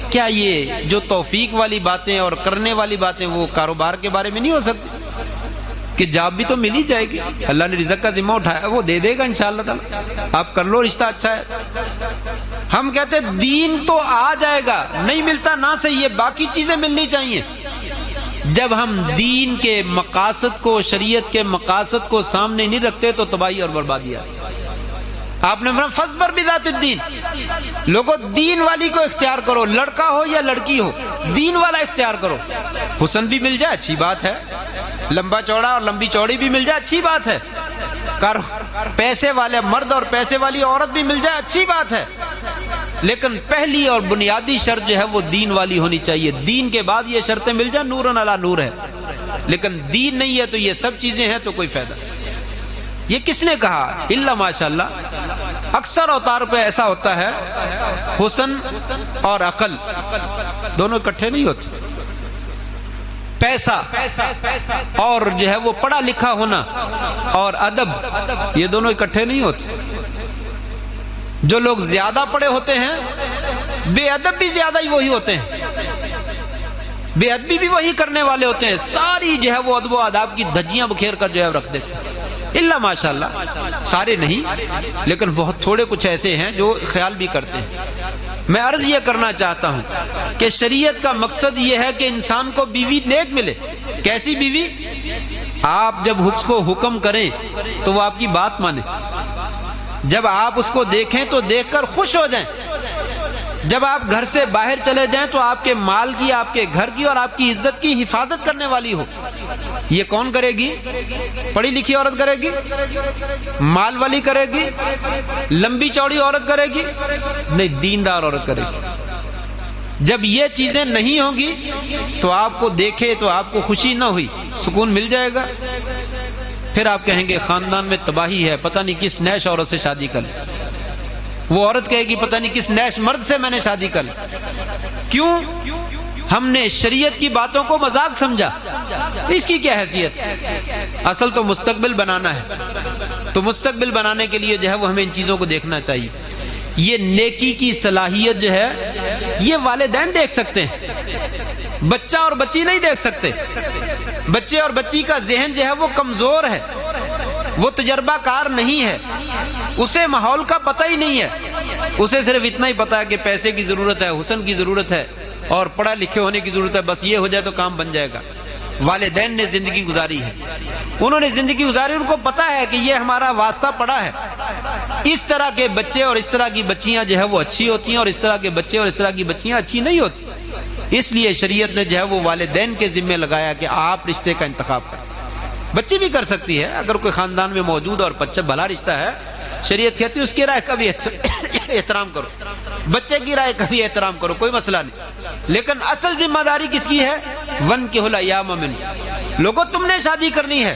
Speaker 1: کیا یہ جو توفیق والی باتیں اور کرنے والی باتیں وہ کاروبار کے بارے میں نہیں ہو سکتی؟ کہ جاب بھی تو مل ہی جائے گی، اللہ نے رزق کا ذمہ اٹھایا، وہ دے دے گا انشاءاللہ تعالی، آپ کر لو، رشتہ اچھا ہے۔ ہم کہتے ہیں دین تو آ جائے گا، نہیں ملتا نہ سے، یہ باقی چیزیں ملنی چاہیے۔ جب ہم دین کے مقاصد کو، شریعت کے مقاصد کو سامنے نہیں رکھتے تو تباہی اور بربادی آتی۔ آپ نے فرمایا فاصبر بذات الدین، لوگوں دین والی کو اختیار کرو، لڑکا ہو یا لڑکی ہو، دین والا اختیار کرو۔ حسن بھی مل جائے اچھی بات ہے، لمبا چوڑا اور لمبی چوڑی بھی مل جائے اچھی بات ہے، پیسے والے مرد اور پیسے والی عورت بھی مل جائے اچھی بات ہے، لیکن پہلی اور بنیادی شرط جو ہے وہ دین والی ہونی چاہیے۔ دین کے بعد یہ شرطیں مل جائیں، نور علی نور ہے، لیکن دین نہیں ہے تو یہ سب چیزیں ہیں تو کوئی فائدہ نہیں۔ یہ کس نے کہا؟ الا ماشاءاللہ، اکثر اوتار پہ ایسا ہوتا ہے، حسن اور عقل دونوں اکٹھے نہیں ہوتے، پیسہ اور جو ہے وہ پڑھا لکھا ہونا اور ادب، یہ دونوں اکٹھے نہیں ہوتے۔ جو لوگ زیادہ پڑھے ہوتے ہیں بے ادب بھی زیادہ ہی وہی ہوتے ہیں، بے ادبی بھی وہی کرنے والے ہوتے ہیں، ساری جو ہے وہ ادب و آداب کی دھجیاں بکھیر کر جو ہے رکھ دیتے ہیں۔ الا ماشاءاللہ، سارے نہیں لیکن بہت تھوڑے کچھ ایسے ہیں جو خیال بھی کرتے ہیں۔ میں عرض یہ کرنا چاہتا ہوں کہ شریعت کا مقصد یہ ہے کہ انسان کو بیوی نیک ملے۔ کیسی بیوی؟ آپ جب اس کو حکم کریں تو وہ آپ کی بات مانے، جب آپ اس کو دیکھیں تو دیکھ کر خوش ہو جائیں، جب آپ گھر سے باہر چلے جائیں تو آپ کے مال کی، آپ کے گھر کی اور آپ کی عزت کی حفاظت کرنے والی ہو۔ یہ کون کرے گی؟ پڑھی لکھی عورت کرے گی؟ مال والی کرے گی؟ لمبی چوڑی عورت کرے گی؟ نہیں، دیندار عورت کرے گی۔ جب یہ چیزیں نہیں ہوں گی تو آپ کو دیکھے تو آپ کو خوشی نہ ہوئی، سکون مل جائے گا، پھر آپ کہیں گے خاندان میں تباہی ہے، پتہ نہیں کس نیش عورت سے شادی کر لی۔ وہ عورت کہے گی پتہ نہیں کس نیش مرد سے میں نے شادی کر لی۔ کیوں؟ ہم نے شریعت کی باتوں کو مذاق سمجھا۔ اس کی کیا حیثیت؟ اصل تو مستقبل بنانا ہے، تو مستقبل بنانے کے لیے جو ہے وہ ہمیں ان چیزوں کو دیکھنا چاہیے۔ یہ نیکی کی صلاحیت جو ہے یہ والدین دیکھ سکتے ہیں، بچہ اور بچی نہیں دیکھ سکتے۔ بچے اور بچی کا ذہن جو ہے وہ کمزور ہے، وہ تجربہ کار نہیں ہے، اسے ماحول کا پتہ ہی نہیں ہے، اسے صرف اتنا ہی پتا ہے کہ پیسے کی ضرورت ہے، حسن کی ضرورت ہے اور پڑھا لکھے ہونے کی ضرورت ہے، بس یہ ہو جائے تو کام بن جائے گا۔ والدین نے زندگی گزاری ہے، انہوں نے زندگی گزاری، ان کو پتا ہے کہ یہ ہمارا واسطہ پڑا ہے، اس طرح کے بچے اور اس طرح کی بچیاں جو ہے وہ اچھی ہوتی ہیں، اور اس طرح کے بچے اور اس طرح کی بچیاں اچھی نہیں ہوتی۔ اس لیے شریعت نے جو ہے وہ والدین کے ذمہ لگایا کہ آپ رشتے کا انتخاب کریں۔ بچی بھی کر سکتی ہے، اگر کوئی خاندان میں موجود اور بچہ بھلا رشتہ ہے، شریعت کہتی ہے اس کی رائے کا بھی احترام کرو، بچے کی رائے کا بھی احترام کرو، کوئی مسئلہ نہیں، لیکن اصل ذمہ داری کس کی ہے؟ وَانْكِحُوا الْأَيَامَ مِنْکُمْ، لوگوں تم نے شادی کرنی ہے،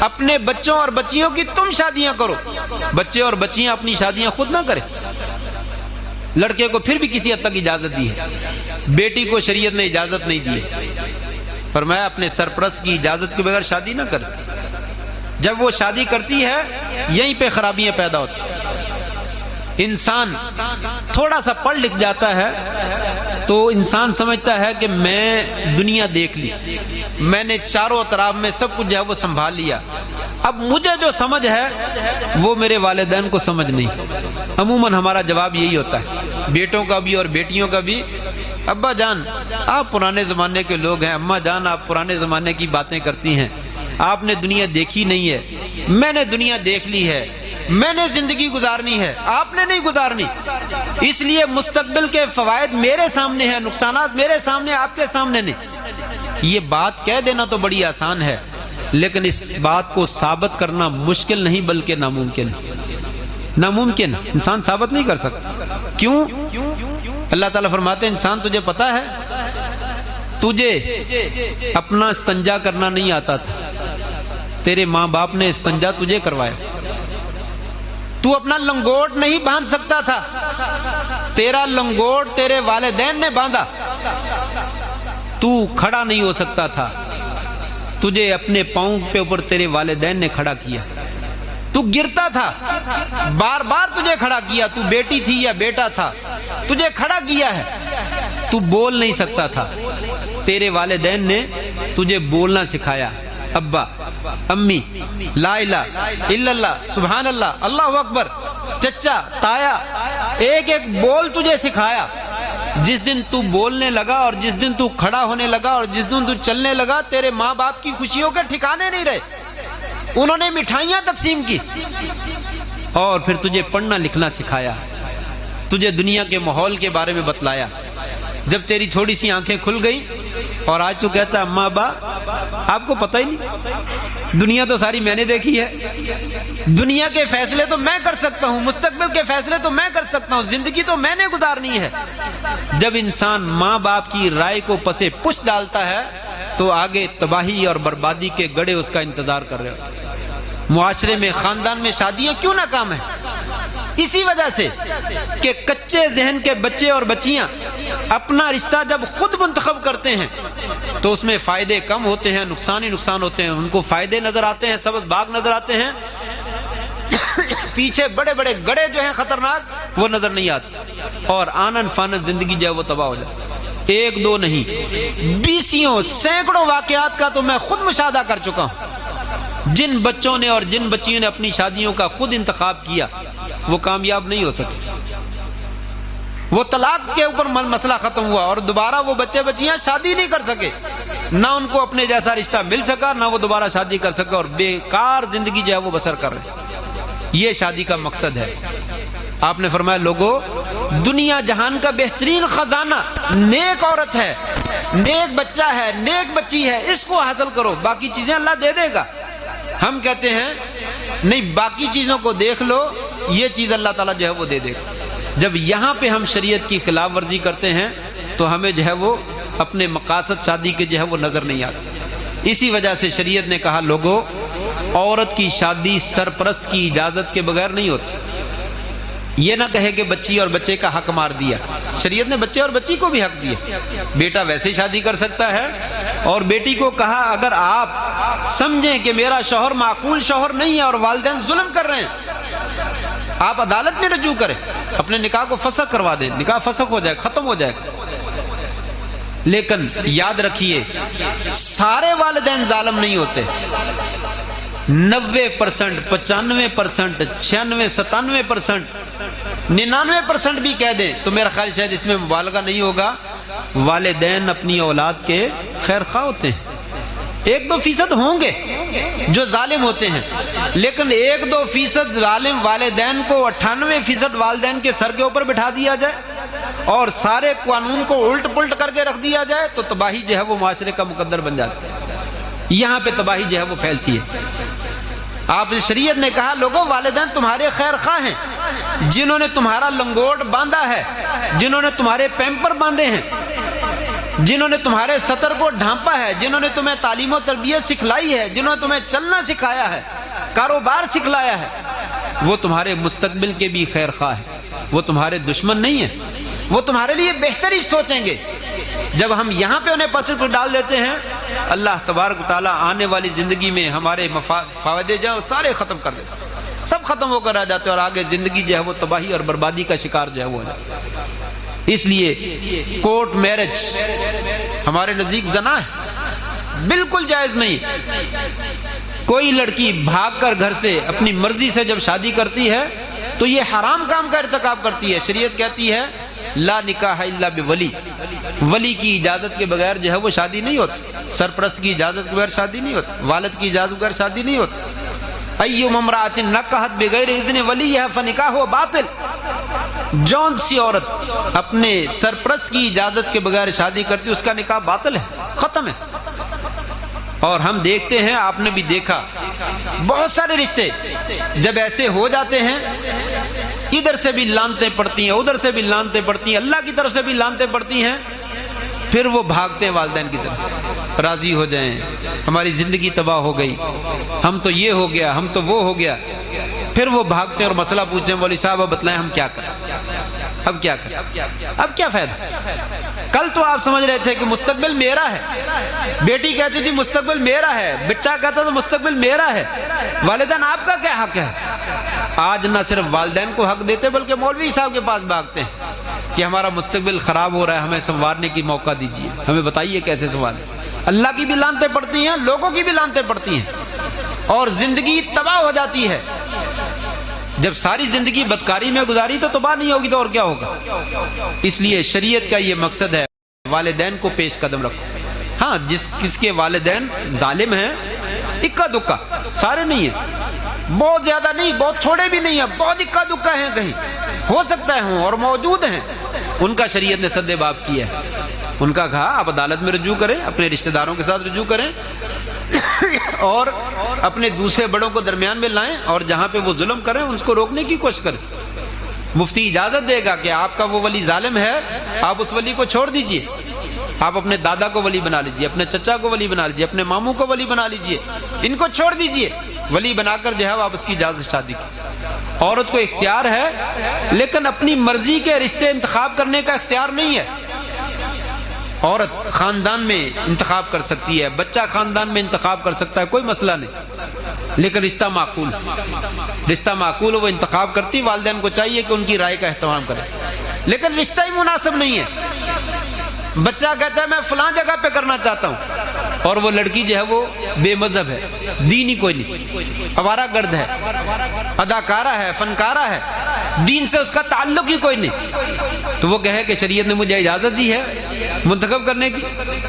Speaker 1: اپنے بچوں اور بچیوں کی تم شادیاں کرو، بچے اور بچیاں اپنی شادیاں خود نہ کریں۔ لڑکے کو پھر بھی کسی حد تک اجازت دی ہے، بیٹی کو شریعت نے اجازت نہیں دی ہے، فرمایا اپنے سرپرست کی اجازت کے بغیر شادی نہ کرے۔ جب وہ شادی کرتی ہے یہیں پہ خرابیاں پیدا ہوتی ہیں۔ انسان تھوڑا سا پڑھ لکھ جاتا ہے تو انسان سمجھتا ہے کہ میں دنیا دیکھ لی، میں نے چاروں اطراف میں سب کچھ جو ہے وہ سنبھال لیا، اب مجھے جو سمجھ ہے وہ میرے والدین کو سمجھ نہیں۔ عموماً ہمارا جواب یہی ہوتا ہے، بیٹوں کا بھی اور بیٹیوں کا بھی، ابا جان آپ پرانے زمانے کے لوگ ہیں، اماں جان آپ پرانے زمانے کی باتیں کرتی ہیں، آپ نے دنیا دیکھی نہیں ہے، میں نے دنیا دیکھ لی ہے، میں نے زندگی گزارنی ہے، آپ نے نہیں گزارنی، اس لیے مستقبل کے فوائد میرے سامنے ہیں، نقصانات میرے سامنے، آپ کے سامنے نہیں۔ یہ بات کہہ دینا تو بڑی آسان ہے، لیکن اس بات کو ثابت کرنا مشکل نہیں بلکہ ناممکن، ناممکن، انسان ثابت نہیں کر سکتا۔ کیوں؟ اللہ تعالیٰ فرماتے ہیں انسان تجھے پتا ہے تجھے اپنا استنجا کرنا نہیں آتا تھا، تیرے ماں باپ نے استنجا تجھے کروایا، تو اپنا لنگوٹ نہیں باندھ سکتا تھا، تیرا لنگوٹ تیرے والدین نے باندھا، تو کھڑا نہیں ہو سکتا تھا، تجھے اپنے پاؤں پہ اوپر تیرے والدین نے کھڑا کیا، تو گرتا تھا، بار بار تجھے کھڑا کیا، تو بیٹی تھی یا بیٹا تھا، تجھے کھڑا کیا ہے، تو بول نہیں سکتا تھا، تیرے والدین نے تجھے بولنا سکھایا، ابا امی لا الہ الا اللہ سبحان اللہ اللہ اکبر، چچا تایا، ایک ایک بول تجھے سکھایا۔ جس دن تو بولنے لگا اور جس دن تو کھڑا ہونے لگا اور جس دن تو چلنے لگا، تیرے ماں باپ کی خوشیوں کے ٹھکانے نہیں رہے، انہوں نے مٹھائیاں تقسیم کی، اور پھر تجھے پڑھنا لکھنا سکھایا، تجھے دنیا کے ماحول کے بارے میں بتلایا۔ جب تیری چھوٹی سی آنکھیں کھل گئی اور آج تو کہتا ہے اماں ابا آپ کو پتہ ہی نہیں، دنیا تو ساری میں نے دیکھی ہے، دنیا کے فیصلے تو میں کر سکتا ہوں، مستقبل کے فیصلے تو میں کر سکتا ہوں، زندگی تو میں نے گزارنی ہے۔ جب انسان ماں باپ کی رائے کو پسے پش ڈالتا ہے تو آگے تباہی اور بربادی کے گڑھے اس کا انتظار کر رہے ہوتے ہیں۔ معاشرے میں، خاندان میں شادیاں کیوں ناکام ہیں؟ اسی وجہ سے کہ کچے ذہن کے بچے اور بچیاں اپنا رشتہ جب خود منتخب کرتے ہیں تو اس میں فائدے کم ہوتے ہیں، نقصان ہی نقصان ہوتے ہیں، ان کو فائدے نظر آتے ہیں، سبز باغ نظر آتے ہیں، پیچھے بڑے بڑے گڑھے جو ہیں خطرناک وہ نظر نہیں آتے، اور آنن فانن زندگی جو ہے وہ تباہ ہو جاتی۔ ایک دو نہیں، بیسیوں سینکڑوں واقعات کا تو میں خود مشاہدہ کر چکا ہوں۔ جن بچوں نے اور جن بچیوں نے اپنی شادیوں کا خود انتخاب کیا وہ کامیاب نہیں ہو سکے، وہ طلاق کے اوپر مسئلہ ختم ہوا اور دوبارہ وہ بچے بچیاں شادی نہیں کر سکے، نہ ان کو اپنے جیسا رشتہ مل سکا، نہ وہ دوبارہ شادی کر سکا، اور بیکار زندگی جو ہے وہ بسر کر رہے۔ یہ شادی کا مقصد ہے۔ آپ نے فرمایا لوگوں، دنیا جہان کا بہترین خزانہ نیک عورت ہے، نیک بچہ ہے، نیک بچی ہے، اس کو حاصل کرو، باقی چیزیں اللہ دے دے گا۔ ہم کہتے ہیں نہیں، باقی چیزوں کو دیکھ لو، یہ چیز اللہ تعالیٰ جو ہے وہ دے دے گا۔ جب یہاں پہ ہم شریعت کی خلاف ورزی کرتے ہیں تو ہمیں جو ہے وہ اپنے مقاصد شادی کے جو ہے وہ نظر نہیں آتے۔ اسی وجہ سے شریعت نے کہا لوگوں، عورت کی شادی سرپرست کی اجازت کے بغیر نہیں ہوتی۔ یہ نہ کہے کہ بچی اور بچے کا حق مار دیا، شریعت نے بچے اور بچی کو بھی حق دیا۔ بیٹا ویسے شادی کر سکتا ہے، اور بیٹی کو کہا اگر آپ سمجھیں کہ میرا شوہر معقول شوہر نہیں ہے اور والدین ظلم کر رہے ہیں، آپ عدالت میں رجوع کریں، اپنے نکاح کو فسخ کروا دیں، نکاح فسخ ہو جائے، ختم ہو جائے گا۔ لیکن یاد رکھیے سارے والدین ظالم نہیں ہوتے، 90%، 95%، 96%، 97%، 99% بھی کہہ دیں تو میرا خیال شاید اس میں مبالغہ نہیں ہوگا، والدین اپنی اولاد کے خیر خواہ ہوتے ہیں۔ 1-2% ہوں گے جو ظالم ہوتے ہیں، لیکن 1-2% ظالم والدین کو 98% والدین کے سر کے اوپر بٹھا دیا جائے اور سارے قانون کو الٹ پلٹ کر کے رکھ دیا جائے تو تباہی جو ہے وہ معاشرے کا مقدر بن جاتی ہے، یہاں پہ تباہی جو ہے وہ پھیلتی ہے۔ آپ شریعت نے کہا لوگوں والدین تمہارے خیر خواہ ہیں، جنہوں نے تمہارا لنگوٹ باندھا ہے، جنہوں نے تمہارے پیمپر باندھے ہیں، جنہوں نے تمہارے سطر کو ڈھانپا ہے، جنہوں نے تمہیں تعلیم و تربیت سکھلائی ہے، جنہوں نے تمہیں چلنا سکھایا ہے، کاروبار سکھلایا ہے، وہ تمہارے مستقبل کے بھی خیر خواہ ہیں، وہ تمہارے دشمن نہیں ہیں، وہ تمہارے لیے بہتری سوچیں گے۔ جب ہم یہاں پہ انہیں پسند پر ڈال دیتے ہیں، اللہ تبارک و تعالیٰ آنے والی زندگی میں ہمارے فائدے جو سارے ختم کر دیتے ہیں، سب ختم ہو کر آ جاتے ہیں اور آگے زندگی جو ہے وہ تباہی اور بربادی کا شکار جو ہے وہ ہو جاتا ہے۔ اس لیے کورٹ میرج ہمارے نزدیک زنا ہے، بالکل جائز نہیں۔ کوئی لڑکی بھاگ کر گھر سے اپنی مرضی سے جب شادی کرتی ہے تو یہ حرام کام کا ارتکاب کرتی ہے۔ شریعت کہتی ہے لا نکاح الا بولی، ولی کی اجازت کے بغیر جو ہے وہ شادی نہیں ہوتی، سرپرست کی اجازت کے بغیر شادی نہیں ہوتی، والد کی اجازت کے بغیر شادی نہیں ہوتی۔ ایما امرأۃ نکحت بغیر اذن ولیہا فنکاحها باطل، جون سی عورت اپنے سرپرست کی اجازت کے بغیر شادی کرتی اس کا نکاح باطل ہے، ختم ہے۔ اور ہم دیکھتے ہیں، آپ نے بھی دیکھا، بہت سارے رشتے جب ایسے ہو جاتے ہیں، ادھر سے بھی لانتیں پڑتی ہیں، ادھر سے بھی لانتیں پڑتی ہیں، اللہ کی طرف سے بھی لانتیں پڑتی ہیں، پھر وہ بھاگتے ہیں والدین کی طرف، راضی ہو جائیں، ہماری زندگی تباہ ہو گئی، ہم تو یہ ہو گیا، ہم تو وہ ہو گیا، پھر وہ بھاگتے ہیں اور مسئلہ پوچھیں مولوی صاحب اب بتلائیں ہم کیا کریں، اب کیا کریں، اب کیا فائدہ؟ کل تو آپ سمجھ رہے تھے کہ مستقبل میرا ہے، بیٹی کہتی تھی مستقبل میرا ہے، بچہ کہتا تھا مستقبل میرا ہے، والدین آپ کا کیا حق ہے؟ آج نہ صرف والدین کو حق دیتے بلکہ مولوی صاحب کے پاس بھاگتے ہیں کہ ہمارا مستقبل خراب ہو رہا ہے، ہمیں سنوارنے کی موقع دیجیے، ہمیں بتائیے کیسے سنواریں۔ اللہ کی بھی لعنتیں پڑتی ہیں، لوگوں کی بھی لعنتیں پڑتی ہیں اور زندگی تباہ ہو جاتی ہے۔ جب ساری زندگی بدکاری میں گزاری تو تباہ نہیں ہوگی تو اور کیا ہوگا؟ اس لیے شریعت کا یہ مقصد ہے والدین کو پیش قدم رکھو۔ ہاں کس کے والدین ظالم ہیں، اکا دکا، سارے نہیں ہیں، بہت زیادہ نہیں، بہت تھوڑے بھی نہیں ہیں، بہت اکا دکا ہیں، کہیں ہو سکتا ہے ہوں اور موجود ہیں، ان کا شریعت نے سد باب کیا ہے، ان کا کہا آپ عدالت میں رجوع کریں، اپنے رشتہ داروں کے ساتھ رجوع کریں اور اپنے دوسرے بڑوں کو درمیان میں لائیں اور جہاں پہ وہ ظلم کریں اس کو روکنے کی کوشش کریں۔ مفتی اجازت دے گا کہ آپ کا وہ ولی ظالم ہے، آپ اس ولی کو چھوڑ دیجئے، آپ اپنے دادا کو ولی بنا لیجئے، اپنے چچا کو ولی بنا لیجئے، اپنے ماموں کو ولی بنا لیجئے، ان کو چھوڑ دیجئے، ولی بنا کر جو ہے آپ اس کی اجازت شادی کی۔ عورت کو اختیار ہے لیکن اپنی مرضی کے رشتے انتخاب کرنے کا اختیار نہیں ہے۔ عورت خاندان میں انتخاب کر سکتی ہے، بچہ خاندان میں انتخاب کر سکتا ہے، کوئی مسئلہ نہیں، لیکن رشتہ معقول، رشتہ معقول وہ انتخاب کرتی، والدین کو چاہیے کہ ان کی رائے کا احترام کرے، لیکن رشتہ ہی مناسب نہیں ہے۔ بچہ کہتا ہے میں فلاں جگہ پہ کرنا چاہتا ہوں اور وہ لڑکی جو ہے وہ بے مذہب ہے، دین ہی کوئی نہیں، آوارہ گرد ہے، اداکارہ ہے، فنکارہ ہے، دین سے اس کا تعلق ہی کوئی نہیں، تو وہ کہے کہ شریعت نے مجھے اجازت دی ہے منتخب کرنے کی،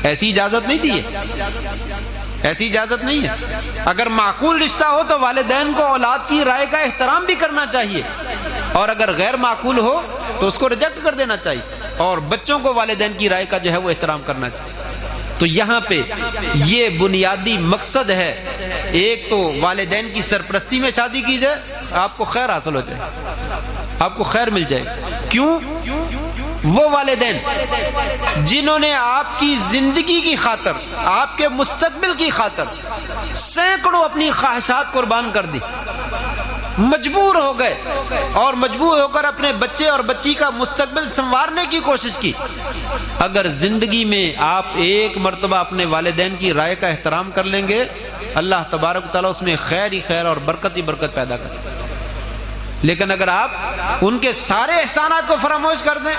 Speaker 1: ایسی اجازت نہیں دی ہے، ایسی اجازت نہیں ہے۔ اگر معقول رشتہ ہو تو والدین کو اولاد کی رائے کا احترام بھی کرنا چاہیے اور اگر غیر معقول ہو تو اس کو ریجیکٹ کر دینا چاہیے اور بچوں کو والدین کی رائے کا جو ہے وہ احترام کرنا چاہیے۔ تو یہاں پہ یہ بنیادی مقصد ہے، ایک تو والدین کی سرپرستی میں شادی کی جائے، آپ کو خیر حاصل ہو جائے، آپ کو خیر مل جائے۔ کیوں؟ وہ والدین جنہوں نے آپ کی زندگی کی خاطر، آپ کے مستقبل کی خاطر سینکڑوں اپنی خواہشات قربان کر دی، مجبور ہو گئے اور مجبور ہو کر اپنے بچے اور بچی کا مستقبل سنوارنے کی کوشش کی۔ اگر زندگی میں آپ ایک مرتبہ اپنے والدین کی رائے کا احترام کر لیں گے، اللہ تبارک و تعالیٰ اس میں خیر ہی خیر اور برکت ہی برکت پیدا کرے۔ لیکن اگر آپ ان کے سارے احسانات کو فراموش کر دیں،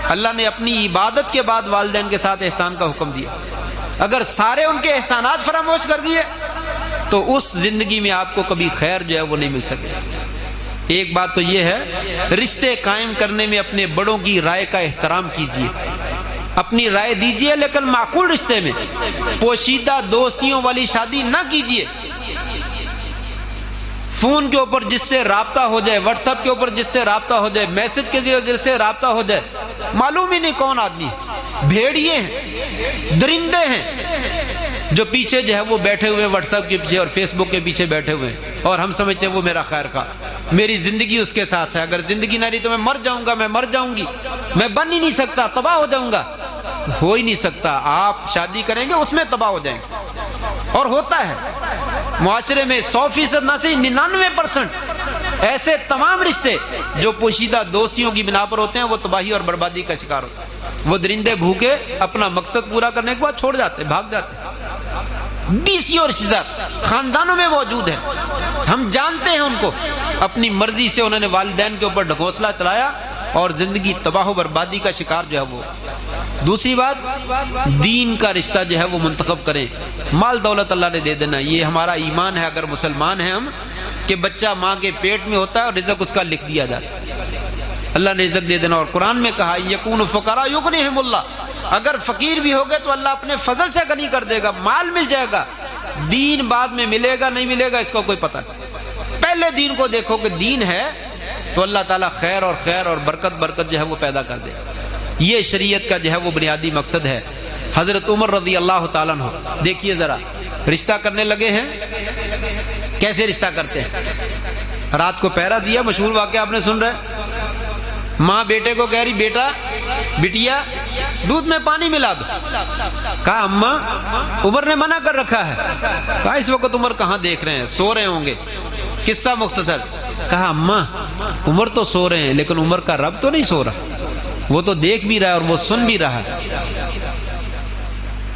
Speaker 1: اللہ نے اپنی عبادت کے بعد والدین کے ساتھ احسان کا حکم دیا، اگر سارے ان کے احسانات فراموش کر دیے تو اس زندگی میں آپ کو کبھی خیر جو ہے وہ نہیں مل سکے۔ ایک بات تو یہ ہے، رشتے قائم کرنے میں اپنے بڑوں کی رائے کا احترام کیجیے، اپنی رائے دیجئے لیکن معقول رشتے میں، پوشیدہ دوستیوں والی شادی نہ کیجئے۔ فون کے اوپر جس سے رابطہ ہو جائے، واٹس ایپ کے اوپر جس سے رابطہ ہو جائے، میسج کے ذریعے جس سے رابطہ ہو جائے، معلوم ہی نہیں کون آدمی ہے، بھیڑیے ہیں، درندے ہیں جو پیچھے جو ہے وہ بیٹھے ہوئے واٹس ایپ کے پیچھے اور فیس بک کے پیچھے بیٹھے ہوئے ہیں، اور ہم سمجھتے ہیں وہ میرا خیر کا، میری زندگی اس کے ساتھ ہے، اگر زندگی نہ رہی تو میں مر جاؤں گا، میں مر جاؤں گی، میں بن ہی نہیں سکتا، تباہ ہو جاؤں گا۔ ہو ہی نہیں سکتا، آپ شادی کریں گے اس میں تباہ ہو جائیں گے، اور ہوتا ہے معاشرے میں 100% نہ صحیح 99% ایسے تمام رشتے جو پوشیدہ دوستیوں کی بنا پر ہوتے ہیں وہ تباہی اور بربادی کا شکار ہوتے ہیں۔ وہ درندے بھوکے اپنا مقصد پورا کرنے کے بعد چھوڑ جاتے، بھاگ جاتے۔ 20 رشتے دار خاندانوں میں موجود ہیں، ہم جانتے ہیں ان کو، اپنی مرضی سے انہوں نے والدین کے اوپر ڈھکوسلا چلایا اور زندگی تباہ و بربادی کا شکار جو ہے وہ۔ دوسری بات، دین کا رشتہ جو ہے وہ منتخب کریں۔ مال دولت اللہ نے دے دینا، یہ ہمارا ایمان ہے اگر مسلمان ہیں ہم، کہ بچہ ماں کے پیٹ میں ہوتا ہے اور رزق اس کا لکھ دیا جاتا ہے، اللہ نے رزق دے دینا، اور قرآن میں کہا یکون فقراء یغنیہم اللہ، اگر فقیر بھی ہوگے تو اللہ اپنے فضل سے غنی کر دے گا، مال مل جائے گا، دین بعد میں ملے گا نہیں ملے گا اس کو کوئی پتہ نہیں، پہلے دین کو دیکھو کہ دین ہے تو اللہ تعالیٰ خیر اور برکت جو ہے وہ پیدا کر دے۔ یہ شریعت کا جو ہے وہ بنیادی مقصد ہے۔ حضرت عمر رضی اللہ تعالیٰ عنہ دیکھیے ذرا، رشتہ کرنے لگے ہیں، کیسے رشتہ کرتے ہیں؟ رات کو پہرا دیا، مشہور واقعہ آپ نے سن رہے، ماں بیٹے کو کہہ رہی بیٹا بٹیا دودھ میں پانی ملا دو، کہا اماں عمر نے منع کر رکھا ہے، کہا اس وقت عمر کہاں دیکھ رہے ہیں، سو رہے ہوں گے، قصہ مختصر، کہا اماں عمر تو سو رہے ہیں لیکن عمر کا رب تو نہیں سو رہا، وہ تو دیکھ بھی رہا ہے اور وہ سن بھی رہا ہے۔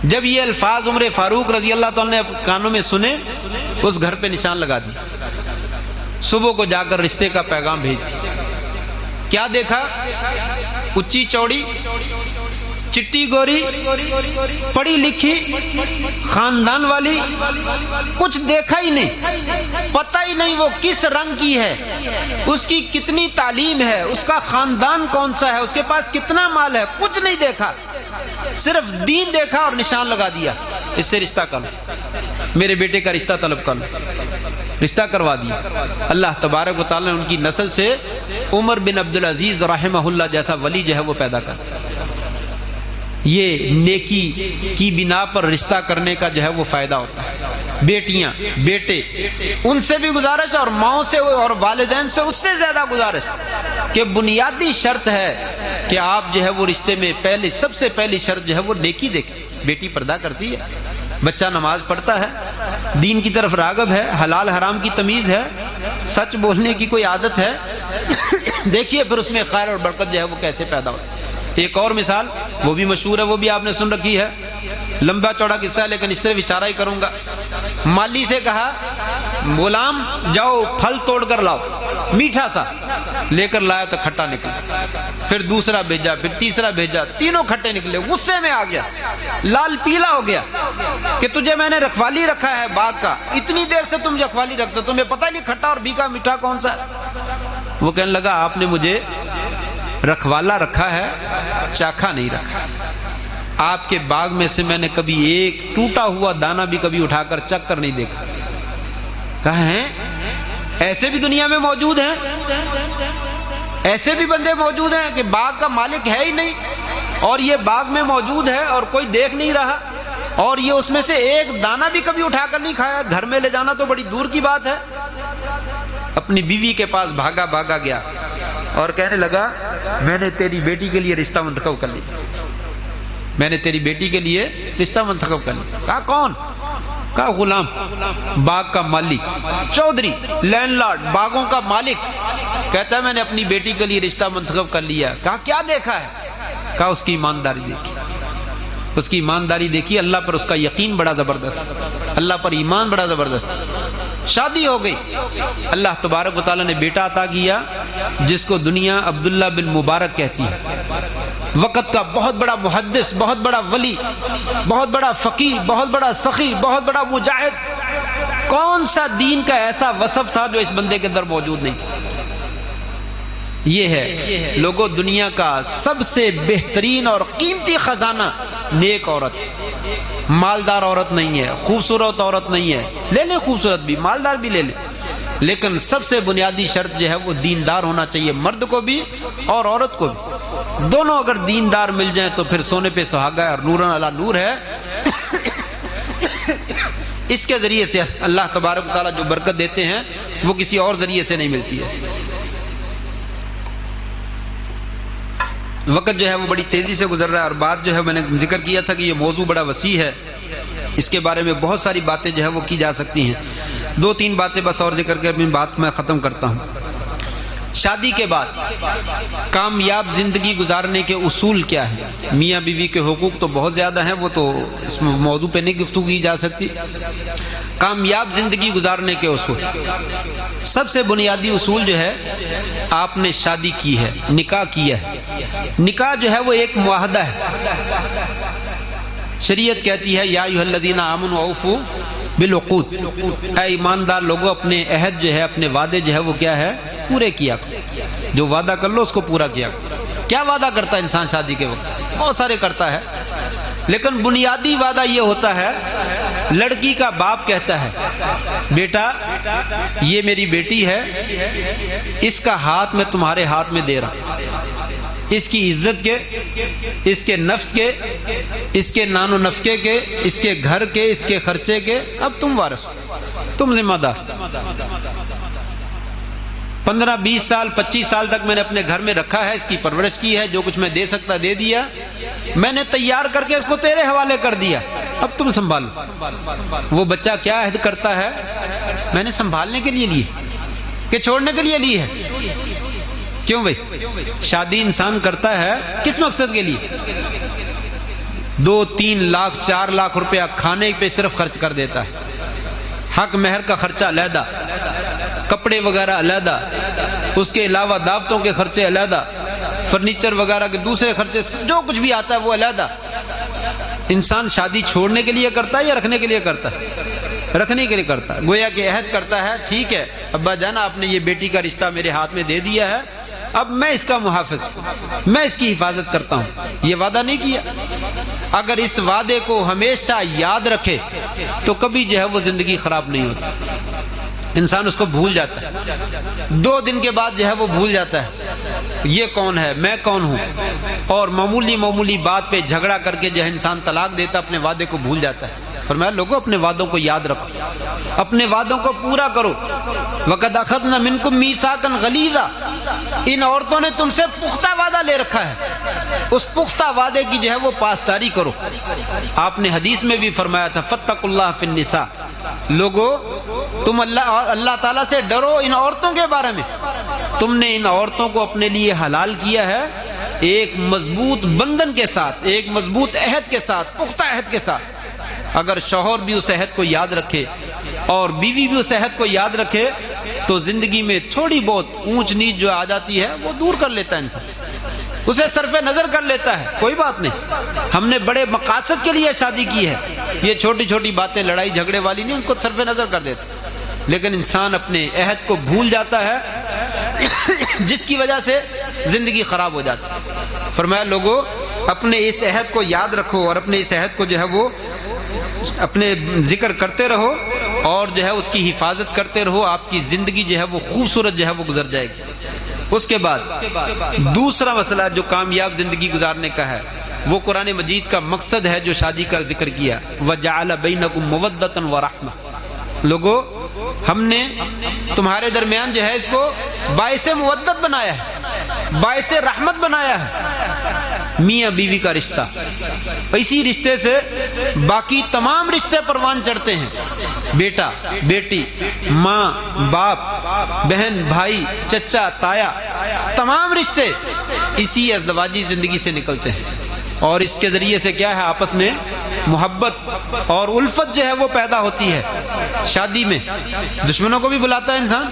Speaker 1: جب یہ الفاظ عمر فاروق رضی اللہ تعالیٰ نے کانوں میں سنے، اس گھر پہ نشان لگا دی، صبح کو جا کر رشتے کا پیغام بھیج دی۔ کیا دیکھا؟ اچھی چوڑی، چٹی گوری، پڑھی لکھی، خاندان والی، کچھ دیکھا ہی نہیں، پتہ ہی نہیں وہ کس رنگ کی ہے، اس کی کتنی تعلیم ہے، اس کا خاندان کون سا ہے، اس کے پاس کتنا مال ہے، کچھ نہیں دیکھا، صرف دین دیکھا اور نشان لگا دیا، اس سے رشتہ کر لو، میرے بیٹے کا رشتہ طلب کر لو، رشتہ کروا دیا۔ اللہ تبارک و تعالیٰ نے ان کی نسل سے عمر بن عبدالعزیز رحمہ اللہ جیسا ولی جو ہے وہ پیدا کر۔ یہ نیکی کی بنا پر رشتہ کرنے کا جو ہے وہ فائدہ ہوتا ہے۔ بیٹیاں بیٹے ان سے بھی گزارش، اور ماؤں سے اور والدین سے اس سے زیادہ گزارش کہ بنیادی شرط ہے کہ آپ جو ہے وہ رشتے میں سب سے پہلی شرط جو ہے وہ نیکی دیکھیں۔ بیٹی پردہ کرتی ہے، بچہ نماز پڑھتا ہے، دین کی طرف راغب ہے، حلال حرام کی تمیز ہے، سچ بولنے کی کوئی عادت ہے، دیکھیے پھر اس میں خیر اور برکت جو ہے وہ کیسے پیدا ہوتی ہے۔ ایک اور مثال وہ بھی مشہور ہے، وہ بھی آپ نے سن رکھی ہے، لمبا چوڑا قصہ ہے لیکن اس سے اشارہ ہی کروں گا۔ مالی سے کہا غلام جاؤ پھل توڑ کر لاؤ، میٹھا سا لے کر لایا تو کھٹا نکلا، پھر دوسرا بھیجا، پھر تیسرا بھیجا، تینوں کھٹے نکلے، غصے میں آ گیا، لال پیلا ہو گیا کہ تجھے میں نے رکھوالی رکھا ہے باغ کا، اتنی دیر سے تم رکھوالی رکھتے ہو، تمہیں پتہ نہیں کھٹا اور بھیگا میٹھا کون سا ہے؟ وہ کہنے لگا آپ نے مجھے رکھوالا رکھا ہے، چاکھا نہیں رکھا، آپ کے باغ میں سے میں نے کبھی ایک ٹوٹا ہوا دانہ بھی کبھی اٹھا کر چکھ کر نہیں دیکھا۔ کہا ہے ایسے بھی دنیا میں موجود ہیں، ایسے بھی بندے موجود ہیں کہ باغ کا مالک ہے ہی نہیں اور یہ باغ میں موجود ہے اور کوئی دیکھ نہیں رہا، اور یہ اس میں سے ایک دانہ بھی کبھی اٹھا کر نہیں کھایا، گھر میں لے جانا تو بڑی دور کی بات ہے۔ اپنی بیوی کے پاس بھاگا گیا اور کہنے لگا میں نے تیری بیٹی کے لیے رشتہ منتخب کر لیا، میں نے تیری بیٹی کے لیے رشتہ منتخب کر لیا۔ کہا کون؟ کہا غلام، باغ کا مالی، چودھری، لینڈ لارڈ، باغوں کا مالک، کہتا ہے میں نے اپنی بیٹی کے لیے رشتہ منتخب کر لیا۔ کہا کیا دیکھا ہے؟ کہا اس کی ایمانداری دیکھی، اس کی ایمانداری دیکھی، اللہ پر اس کا یقین بڑا زبردست، اللہ پر ایمان بڑا زبردست۔ شادی ہو گئی، اللہ تبارک و تعالیٰ نے بیٹا عطا کیا جس کو دنیا عبداللہ بن مبارک کہتی ہے، وقت کا بہت بڑا محدث، بہت بڑا ولی، بہت بڑا فقیہ، بہت بڑا سخی، بہت بڑا مجاہد۔ کون سا دین کا ایسا وصف تھا جو اس بندے کے اندر موجود نہیں تھا؟ یہ ہے لوگوں، دنیا کا سب سے بہترین اور قیمتی خزانہ نیک عورت ہے، مالدار عورت نہیں ہے، خوبصورت عورت نہیں ہے، لے لیں خوبصورت بھی، مالدار بھی لے لیں، لیکن سب سے بنیادی شرط جو ہے وہ دیندار ہونا چاہیے، مرد کو بھی اور عورت کو بھی، دونوں اگر دیندار مل جائیں تو پھر سونے پہ سہاگا ہے اور نورن علی نور ہے۔ اس کے ذریعے سے اللہ تبارک و تعالیٰ جو برکت دیتے ہیں وہ کسی اور ذریعے سے نہیں ملتی ہے۔ وقت جو ہے وہ بڑی تیزی سے گزر رہا ہے، اور بات جو ہے میں نے ذکر کیا تھا کہ یہ موضوع بڑا وسیع ہے، اس کے بارے میں بہت ساری باتیں جو ہے وہ کی جا سکتی ہیں۔ دو تین باتیں بس اور ذکر کر اپنی بات میں ختم کرتا ہوں۔ شادی کے بعد کامیاب زندگی گزارنے کے اصول کیا ہیں؟ میاں بیوی کے حقوق تو بہت زیادہ ہیں، وہ تو اس موضوع پہ نہیں گفتگو کی جا سکتی۔ کامیاب زندگی گزارنے کے اصول، سب سے بنیادی اصول جو ہے، آپ نے شادی کی ہے، نکاح کیا ہے، نکاح جو ہے وہ ایک معاہدہ ہے۔ شریعت کہتی ہے یا ایھا الذین آمنوا اوفوا بالعقود، اے ایماندار لوگوں اپنے عہد جو ہے، اپنے وعدے جو ہے وہ کیا ہے، پورے کیا کرو، جو وعدہ کر لو اس کو پورا کیا کرو۔ کیا وعدہ کرتا ہے انسان شادی کے وقت؟ بہت سارے کرتا ہے، لیکن بنیادی وعدہ یہ ہوتا ہے، لڑکی کا باپ کہتا ہے بیٹا یہ میری بیٹی ہے، اس کا ہاتھ میں تمہارے ہاتھ میں دے رہا ہوں، اس کی عزت کے، اس کے نفس کے، اس کے نان و نفقے کے، اس کے گھر کے، اس کے خرچے کے، اب تم وارث، تم ذمہ دار۔ 15 20 سال 25 سال تک میں نے اپنے گھر میں رکھا ہے، اس کی پرورش کی ہے، جو کچھ میں دے سکتا دے دیا، میں نے تیار کر کے اس کو تیرے حوالے کر دیا، اب تم سنبھالو۔ وہ بچہ کیا عہد کرتا ہے؟ میں نے سنبھالنے کے لیے لی ہے کہ چھوڑنے کے لیے لی ہے؟ کیوں بھائی؟ شادی انسان کرتا ہے کس مقصد کے لیے؟ 2 3 لاکھ 4 لاکھ روپیہ کھانے پہ صرف خرچ کر دیتا ہے، حق مہر کا خرچہ علیحدہ، کپڑے وغیرہ علیحدہ، اس کے علاوہ دعوتوں کے خرچے علیحدہ، فرنیچر وغیرہ کے دوسرے خرچے، جو کچھ بھی آتا ہے وہ علیحدہ۔ انسان شادی چھوڑنے کے لیے کرتا ہے یا رکھنے کے لیے کرتا ہے؟ رکھنے کے لیے کرتا ہے، گویا کہ عہد کرتا ہے ٹھیک ہے ابا جان آپ نے یہ بیٹی کا رشتہ میرے ہاتھ میں دے دیا ہے، اب میں اس کا محافظ ہوں، میں اس کی حفاظت کرتا ہوں۔ یہ وعدہ نہیں کیا؟ اگر اس وعدے کو ہمیشہ یاد رکھے تو کبھی جو ہے وہ زندگی خراب نہیں ہوتی، انسان اس کو بھول جاتا ہے، 2 دن کے بعد جو ہے وہ بھول جاتا ہے یہ کون ہے، میں کون ہوں، اور معمولی بات پہ جھگڑا کر کے جو ہے انسان طلاق دیتا، اپنے وعدے کو بھول جاتا ہے۔ فرمایا لوگوں اپنے وعدوں کو یاد رکھو، اپنے وعدوں کو پورا کرو۔ وَقَدْ أَخَذْنَا مِنْكُمْ مِيثَاقًا غَلِيظًا، ان عورتوں نے تم سے پختہ وعدہ لے رکھا ہے، اس پختہ وعدے کی جو ہے وہ پاسداری کرو۔ آپ نے حدیث میں بھی فرمایا تھا فَاتَّقُوا اللَّهَ فِي النِّسَاءِ، لوگو تم اللہ تعالیٰ سے ڈرو ان عورتوں کے بارے میں، تم نے ان عورتوں کو اپنے لیے حلال کیا ہے ایک مضبوط بندھن کے ساتھ، ایک مضبوط عہد کے ساتھ، پختہ عہد کے ساتھ۔ اگر شوہر بھی اس عہد کو یاد رکھے اور بیوی بھی اس عہد کو یاد رکھے تو زندگی میں تھوڑی بہت اونچ نیچ جو آ جاتی ہے وہ دور کر لیتا ہے انسان، اسے صرف نظر کر لیتا ہے، کوئی بات نہیں، ہم نے بڑے مقاصد کے لیے شادی کی ہے، یہ چھوٹی چھوٹی باتیں لڑائی جھگڑے والی نہیں، اس کو صرف نظر کر دیتا ہے۔ لیکن انسان اپنے عہد کو بھول جاتا ہے جس کی وجہ سے زندگی خراب ہو جاتی ہے۔ فرمایا لوگوں اپنے اس عہد کو یاد رکھو اور اپنے اس عہد کو جو ہے وہ اپنے ذکر کرتے رہو اور جو ہے اس کی حفاظت کرتے رہو، آپ کی زندگی جو ہے وہ خوبصورت جو ہے وہ گزر جائے گی۔ اس کے بعد دوسرا مسئلہ جو کامیاب زندگی گزارنے کا ہے وہ قرآن مجید کا مقصد ہے جو شادی کا ذکر کیا، وَجَعَلَ بَيْنَكُمْ مَوَدَّةً وَرَحْمَةً، لوگوں ہم نے تمہارے درمیان جو ہے اس کو باعث مودت بنایا ہے، باعث رحمت بنایا ہے، میاں بیوی کا رشتہ، اسی رشتے سے باقی تمام رشتے پروان چڑھتے ہیں، بیٹا بیٹی، ماں باپ، بہن بھائی، چچا تایا، تمام رشتے اسی ازدواجی زندگی سے نکلتے ہیں، اور اس کے ذریعے سے کیا ہے آپس میں محبت اور الفت جو ہے وہ پیدا ہوتی ہے۔ شادی میں دشمنوں کو بھی بلاتا ہے انسان،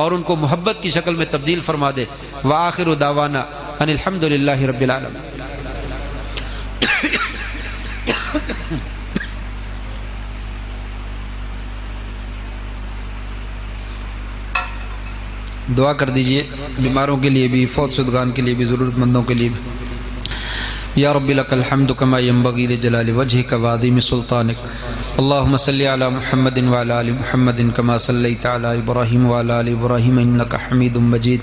Speaker 1: اور ان کو محبت کی شکل میں تبدیل فرما دے۔ وآخر دعوانا ان الحمدللہ رب العالمین۔ دعا کر دیجئے بیماروں کے لیے بھی، فوت شدگان کے لیے بھی، ضرورت مندوں کے لیے بھی۔ یا رب لک الحمد کما ینبغی لجلال وجہک وعظیم سلطانک، اللہم صلی علی محمد وعلی آل محمد کما صلیت علی ابراہیم وعلی آل ابراہیم انک حمید مجید،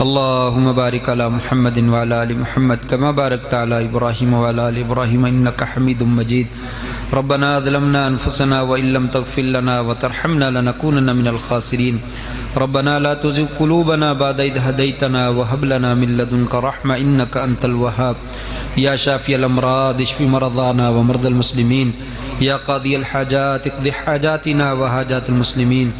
Speaker 1: اللہم بارک علی محمد وعلی آل محمد کما بارکت علی ابراہیم وعلی آل ابراہیم انک حمید مجید۔ ربنا ظلمنا انفسنا وان لم تغفر لنا وترحمنا لنکونن من الخاسرین، ربنا لا تزغ قلوبنا بعد إذ هديتنا وهب لنا من لدنك رحمة إنك أنت الوهاب، يا شافي الأمراض اشف مرضانا ومرضى المسلمين، يا قاضي الحاجات اقض حاجاتنا وحاجات المسلمين،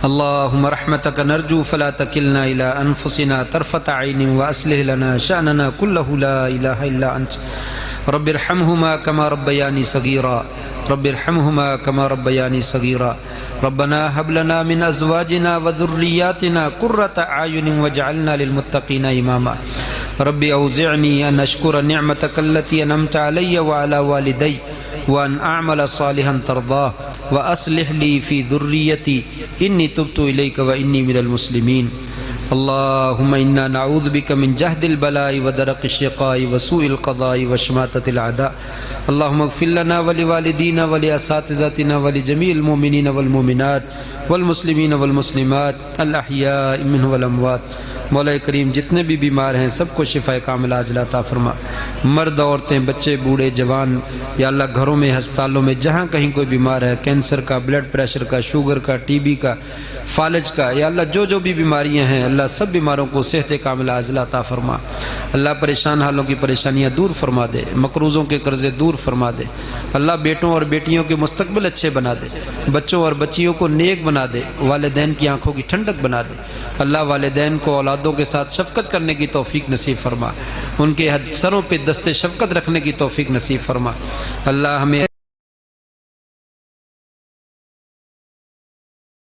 Speaker 1: اللهم رحمتك نرجو فلا تكلنا إلى أنفسنا طرفة عين وأصلح لنا شأننا كله لا إله إلا أنت، رب ارحمهما كما ربياني صغيرا، رب ارحمهما كما ربياني صغيرا، ربنا هب لنا من ازواجنا وذرياتنا قرة اعين واجعلنا للمتقين اماما، رب اوزعني ان اشكر نعمتك التي انعمت علي وعلى والدي وان اعمل صالحا ترضاه واصلح لي في ذريتي اني تبت اليك واني من المسلمين، اللهم انا نعوذ بك من جهد البلاء ودرك الشقاء وسوء القضاء وشماتة الاعداء، اللهم اغفر لنا ولوالدينا ولاساتذتنا ولجميع المؤمنين والمؤمنات والمسلمين والمسلمات الاحياء منهم والاموات۔ مولا کریم جتنے بھی بیمار ہیں سب کو شفاء کاملہ عاجلہ عطا فرما، مرد عورتیں بچے بوڑھے جوان، یا اللہ گھروں میں ہسپتالوں میں جہاں کہیں کوئی بیمار ہے، کینسر کا، بلڈ پریشر کا، شوگر کا، ٹی بی کا، فالج کا، یا اللہ جو بھی بیماریاں ہیں اللہ سب بیماروں کو صحت کاملہ عاجلہ عطا فرما، اللہ پریشان حالوں کی پریشانیاں دور فرما دے، مقروضوں کے قرضے دور فرما دے، اللہ بیٹوں اور بیٹیوں کے مستقبل اچھے بنا دے، بچوں اور بچیوں کو نیک بنا دے، والدین کی آنکھوں کی ٹھنڈک بنا دے، اللہ والدین کو اولادوں کے ساتھ شفقت کرنے کی توفیق نصیب فرما، ان کے سروں پہ دست شفقت رکھنے کی توفیق نصیب فرما، اللہ ہمیں